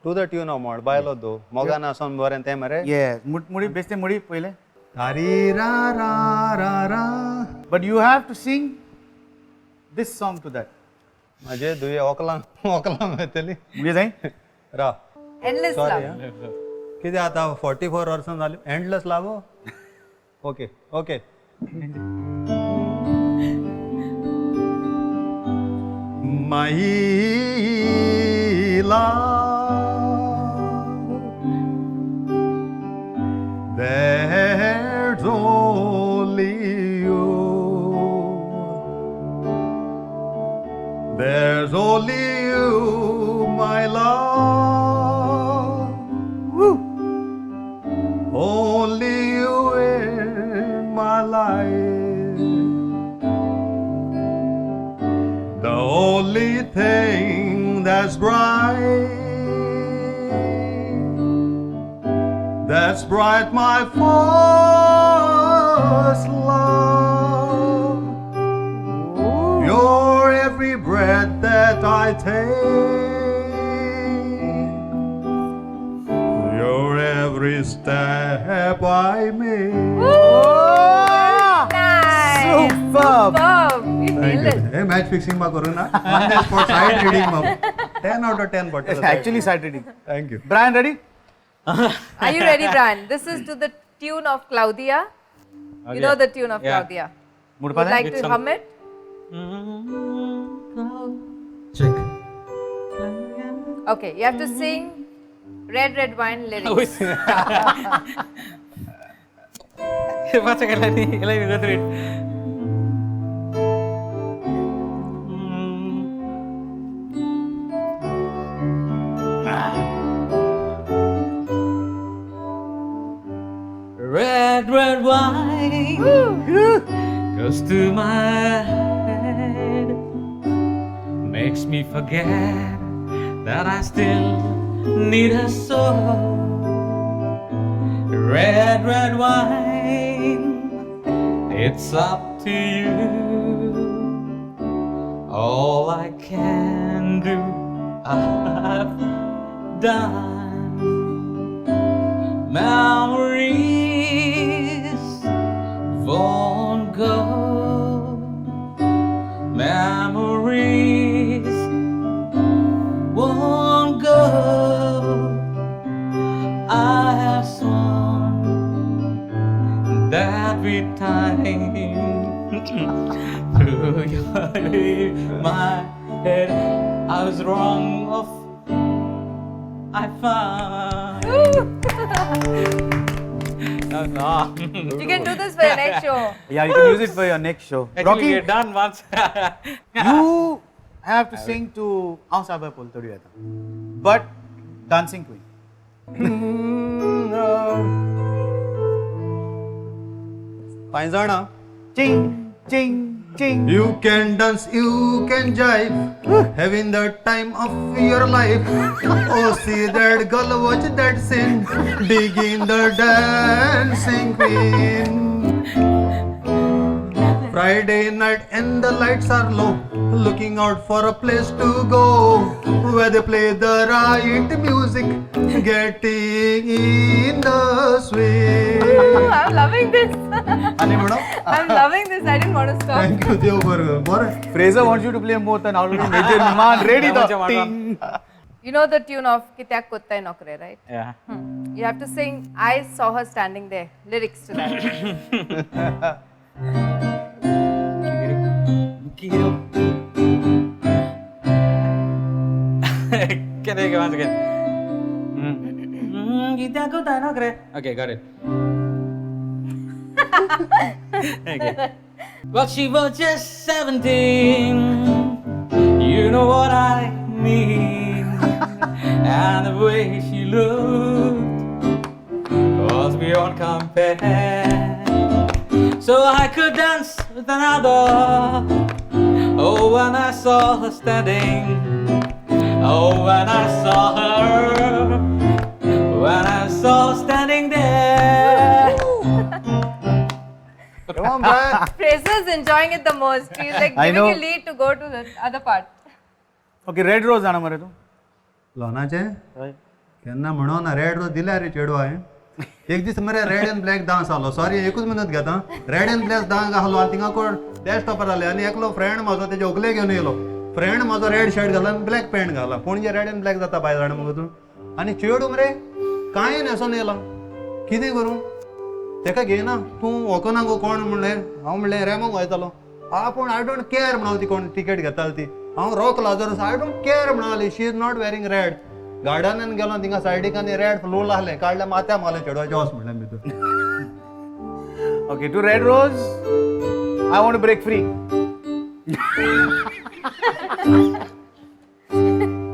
To the tune of Mod Bailo do. Mogana son बरें ते मरे. Yes. Mudi, beste mudi, pile. Tari ra ra ra ra. But you have to sing this song to that. माझे दुये ओकलां येतली. मुझे जाई? रा. Endless Sorry, love. किती आता 44 वर्सां जाली एंडलेस लागो. Okay, okay. My love, there's only you. There's only you, my love. Woo. Only you in my life. The only thing that's bright, my first love. You're every breath that I take. You're every step I make. Oh, Nice. superb. Superb. We feel it. Hey, match fixing ma karo na. On the spot side reading ma. 10 out of 10 but. It's actually sight reading. Thank you. Brian, ready? Are you ready, Brian? This is to the tune of Claudia. You know the tune of Yeah. Claudia. Mood Would pala? like to hum it? Check. Okay, you have to sing Red Red Wine lyrics. One second, let me go through it. Red, red wine goes to my head, makes me forget that I still need a soul. Red, red wine, it's up to you. All I can do, I've done. Memories won't go. Memories won't go. every time through my head. I was wrong of I found. No. You can do this for your next show. Yeah, you can use it for your next show. Actually, Rocky, we're done once. you have to sing to Aun Saba Pol Todi Rehta, but Dancing Queen. पायजाणा Ching, ching, ching. You can dance, you can jive, having the time of your life. Oh, see that girl, watch that sin, digging the dancing queen. Friday night and the lights are low, looking out for a place to go where they play the right music, getting in the swing. I'm loving this. आणि म्हणा I'm loving this. I didn't want to stop. Thank you देव बरोबर बरं Fraser wants you to play more than already Major Miman. Ready Major though. Miman. Ting. You know the tune of Kityak Kottai Nokre, right? Yeah. You have to sing I Saw Her Standing There. Lyrics to that. Can I go once again? Okay, got it. Okay. Well, she was just 17. You know what I mean. And the way she looked was beyond compare. So I could dance with another. Oh, when I saw her standing. Oh, when I saw her. When I saw her standing there. Come on, Brian. Fraser's enjoying it the most. He's like I giving know. you lead to go to the other part. Okay, Red Rose जाना मरे तू. लोनाचे केन्ना म्हणून red rose दिल्या रे चेडवा हांवें एक दीस मरे रेड एंड ब्लॅक डान्स आलो सॉरी एकूच मिनट घेता रेड एंड ब्लॅक डान्स आसलो आनी थिंगा कोण डॅस्कटॉपार जाले आनी एकलो फ्रेंड म्हाजो तेजे व्हंकले घेवन येयलो फ्रेंड म्हाजो रेड शर्ट घाला आनी ब्लॅक पॅन्ट घाला पणजे रेड एंड ब्लॅक जाता बाय जाणा मगो तूं आनी चेडू मरे कांय न्हेसोन येयला कितें करूं तेका घेयना तूं वचना गो कोण म्हणलें हांव म्हणलें रेमोक वयतालो पूण आय डोंट केअर म्हणाली ती कोण टिकेट घेताली ती हांव rock Lazarus I don't care म्हणाली she is not wearing red गार्डनान गेलो थिंगा सायडीक आनी रेड फ्लोर आहलें काडलें माथ्या मारलें चेडवाचें वच म्हणलें भितर Okay, to Red Rose, I want to break free.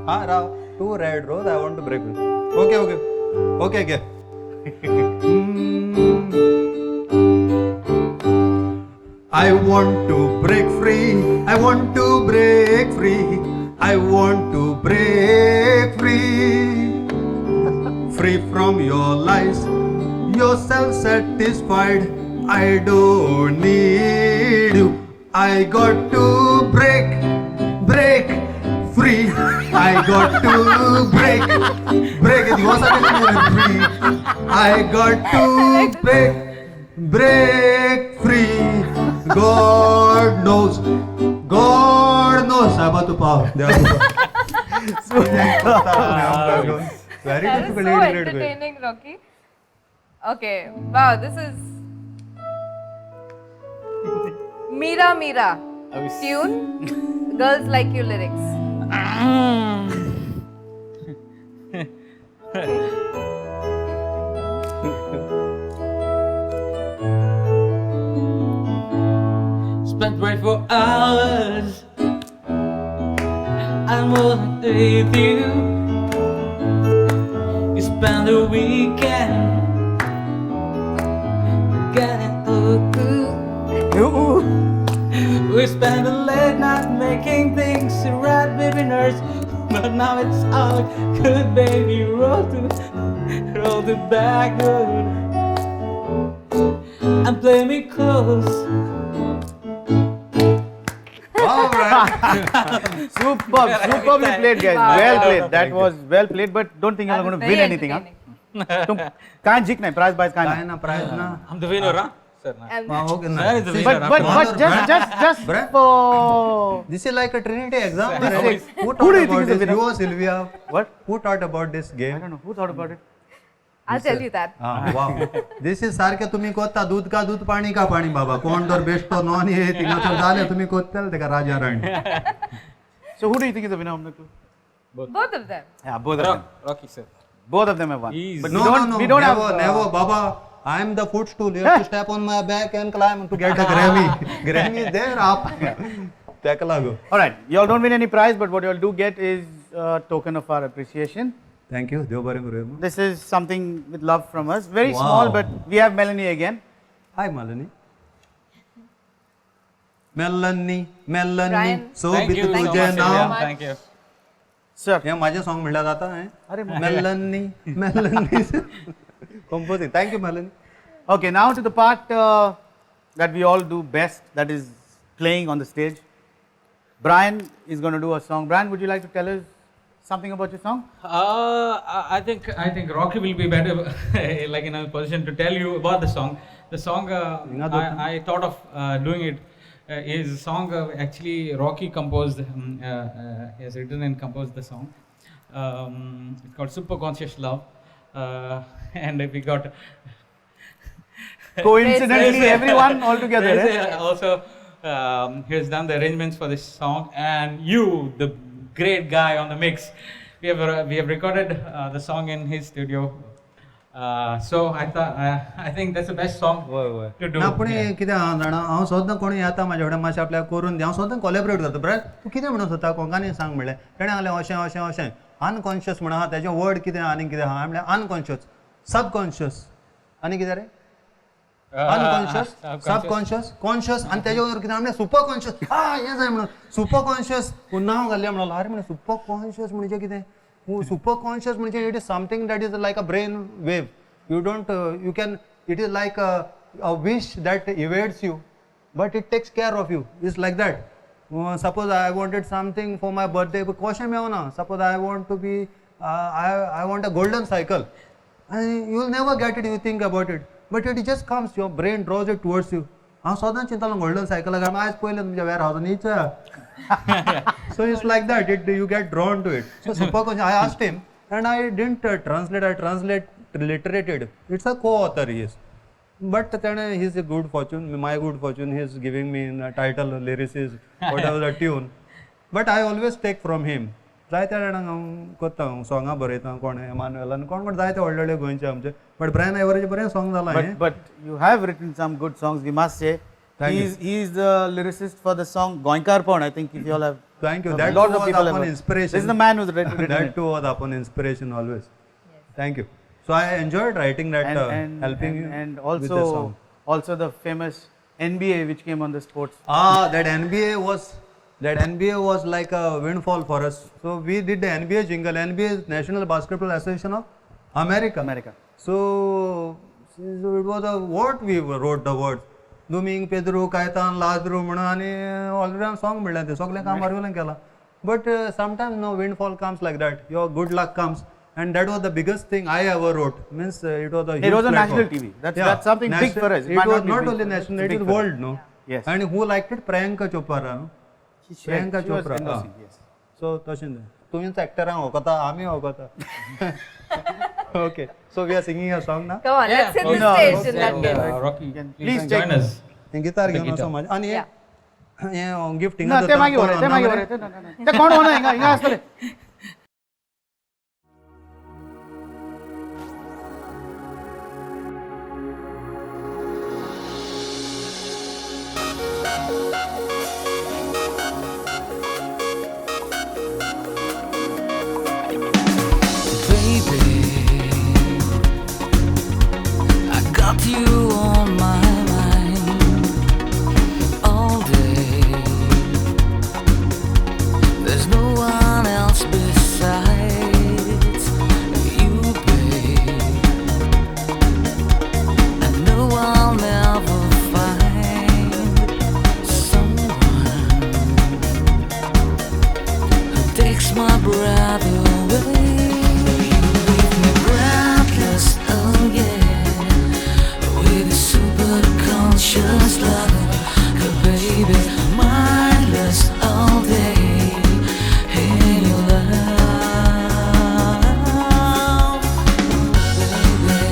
हा राव to red rose I want to break okay okay okay घे I want to break free. I want to break free. I want to break free. Free from your lies. You're self-satisfied. I don't need you. I got to break free. I got to break it. Was free. I got to break free. God knows. About to power. Very That is difficult. so entertaining, Rocky. Okay, wow, this is Meera Meera tune. Girls Like You lyrics. Spent right for hours. I'm with you. You spend the weekend getting we spend a late night making things right, baby nurse. But now it's all good, baby. Roll the backward and play me close. All right. Superbly played, guys. Wow. Well played. That Thank you. was well played, but don't think you're That going was to win very anything, huh? entertaining. तुम कान जीत नहीं, prize काय कान. ना prize ना I'm the winner, huh? Sir, And okay ना Where is the winner? But just Brad? for This is like a Trinity exam. This right? is- Who who thought do you think about is the this? winner? You or Sylvia? what? Who thought about this I game? don't know who thought about it. I'll tell you that. Wow this is सारखे तुम्ही कोत्ता दूध का दूध पाणी का पाणी बाबा कोण तर बेस्ट तो नॉन हे तिंगा तर झाले तुम्ही कोत्ताल ते का Raja Rani So who do you think is the winner of the clue? Both of them. Yeah, both of them. Rocky sir. Both of them have won. He's- But No, we don't never, have. never, Baba. I am the footstool. You have to step on my back and climb to get the Grammy. Grammy is there, up. Tekla go. All right, you all don't win any prize, but what you all do get is a token of our appreciation. Thank you. Dev bari guru. This is something with love from us. Very Wow. small, but we have Melanie again. Hi, Malini. Melanie, Brian. so Thank bit you so tujhe much, naam. Sylvia. Thank you. Sir. हे माझे song म्हणलं जाता है अरे Melanie Melanie composing thank you Melanie Okay, now to the part that we all do best, that is playing on the stage. Brian is going to do a song. Brian, would you like to tell us something about your song? I think Rocky will be better, like in a position to tell you about the song. The song I thought of doing it is a song actually Rocky composed. He has written and composed the song. It's called Super Conscious Love, and we got Coincidentally, everyone all together. Eh? also he has done the arrangements for this song, and you, the great guy on the mix, we have recorded the song in his studio. So I think that's the best song to do. ना पण Yeah. कितें हांव जाणा हांव सोदां कोणी येता म्हाजे कडेन मातशें आपल्याक करून दी हांव सोदां कोलॅबरेट करता ब्रायन तूं कितें म्हणत होता कोंकानी सांग म्हणलें तेणें सांगलें अशें अशें अशें अनकॉन्शियस म्हणून आहा तेजें वर्ड कितें आनी कितें आहा म्हणलें अनकॉन्शियस सबकॉन्शियस आनी कितें रे अनकॉन्शियस सबकॉन्शियस कॉन्शियस आनी तेजे वयर कितें म्हणलें सुपर कॉन्शियस हें जाय म्हणून सुपर कॉन्शियस नांव घाल्लें म्हणलो अरे म्हणलें सुपर कॉन्शियस म्हणजे कितें सुपर कॉन्शियस म्हणजे it is something that is like a brain wave you don't you can it is like a wish that evades you but it takes care of you it's like that suppose I wanted something for my birthday but question me na suppose I want to be I want a golden cycle and you will never get it you think about it but it just comes your brain draws it towards you हांव सदां चिंतालो golden cycle घाल आयज पयलें तुमच्या wear हावजान so it's like that you get drawn to it so super conscious I asked him and I didn't translate I transliterated it's a co-author he is but then he's a good fortune my good fortune he's giving me a title lyricist whatever the tune but I always take from him जायत्या जाणांक हांव कोत्ता सोंगां बरयता कोण एमान्युएल आनी कोण कोण जायते व्हडले व्हडले गोंयचे आमचे बट ब्रायन आयवराचें बरें सॉंग जालां हें But you have written some good songs, we must say. Thank you. He is the lyricist for the song Goinkarpon. I think if you all have. Thank you. a That lot was of people have upon heard. inspiration. This is the man who's written that it. too was upon inspiration always. Thank you. So I enjoyed writing that, helping you and with the song. also the famous NBA which came on the sports. That NBA was like a windfall for us. So we did the NBA jingle. NBA is National Basketball Association of America. So it was a what we wrote the words. Duming Pedro Kaitan Lazaro म्हणून आणि already song म्हणलें ते सगळें काम मारवेलें केलां but sometimes no windfall comes like that your good luck comes and that was the biggest thing I ever wrote means it was a huge It was on platform. national TV. That's something big for us. It might was be not big only for us, national, it's it big is for us. world, no? Yes. And who liked it? Priyanka Chopra, no? Priyanka She was Chopra. endorsing, yes. So, तशें तुमीच एक्टरांक वळखता आमी वळखता Okay, so we are singing a song now. Come on, Yeah, let's hit of the course. stage in that And, case. Rocky, please please take join us. Guitar घेवन guitar. वचो म्हाजे आनी Yeah. हें गिफ्ट ना ते मागीर व्हरय ते मागीर व्हरय ते कोण व्हरना हिंगा आसतले Baby, I got you on my mind all day. There's no one else besides you, babe. I know I'll never find someone who takes my breath away. Breathless, oh yeah, with a super conscious love, but baby, mindless all day in your love, baby.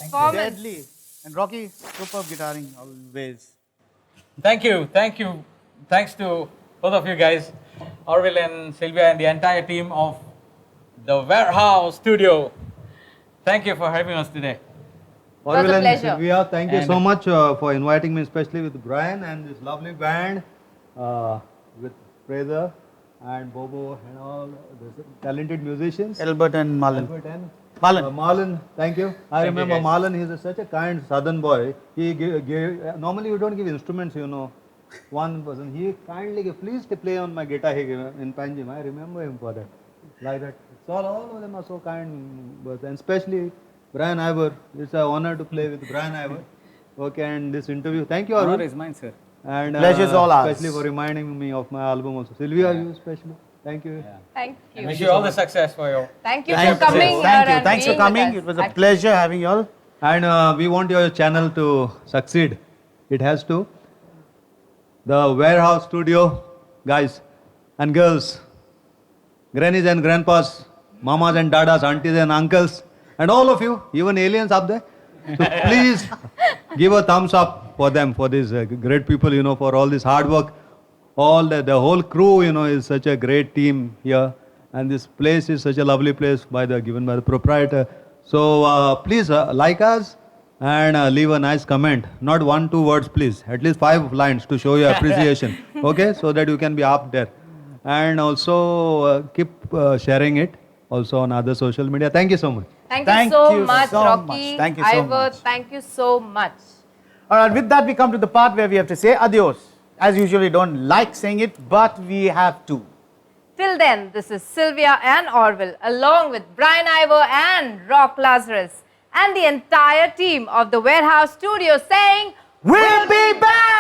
performance. Deadly. And Rocky, superb guitaring always. Thank you. Thanks to both of you guys, Orville and Sylvia, and the entire team of the Warehouse Studio. Thank you for having us today. was a Orville and pleasure. Sylvia, thank you And- so much for inviting me, especially with Brian and this lovely band, with Fraser and Bobo and all the talented musicians. Albert and Marlon. Albert and Marlon. Marlon, thank you. I Thank you, remember guys. Marlon, he's such a kind southern boy. He gave, normally you don't give instruments, you know. One person, he kindly gave, please play on my guitar he gave in Panjim. I remember him for that. Like that. It's all of them are so kind. But, and especially Brian Ivor. It's an honor to play with Brian Ivor. Okay, and this interview. Thank you, Arun. Honor is mine, sir. And Pleasure's all ours. especially for reminding me of my album also. Sylvia, you especially. Thank you. Thank you. Wish you all the success for your. Thank you Thank for coming you. here Thank you. and Thanks for being with coming. us. It was a pleasure having you all. And we want your channel to succeed. It has to. The Warehouse Studio, guys and girls, grannies and grandpas, mamas and dadas, aunties and uncles, and all of you, even aliens up there. So please give a thumbs up for them, for these great people, you know, for all this hard work. All the whole crew, you know, is such a great team here. And this place is such a lovely place given by the proprietor. So please like us and leave a nice comment. Not 1-2 words, please. At least 5 lines to show your appreciation. Okay, so that you can be up there. And also keep sharing it also on other social media. Thank you so much. Thank Thank you so you much, so Rocky. much. Thank you so Ivor, much. thank you so much. All right, with that, we come to the part where we have to say adios. As usual, we don't like saying it, but we have to. Till then, this is Sylvia and Orville, along with Brian Ivor and Rock Lazarus, and the entire team of the Warehouse Studio saying, We'll be back!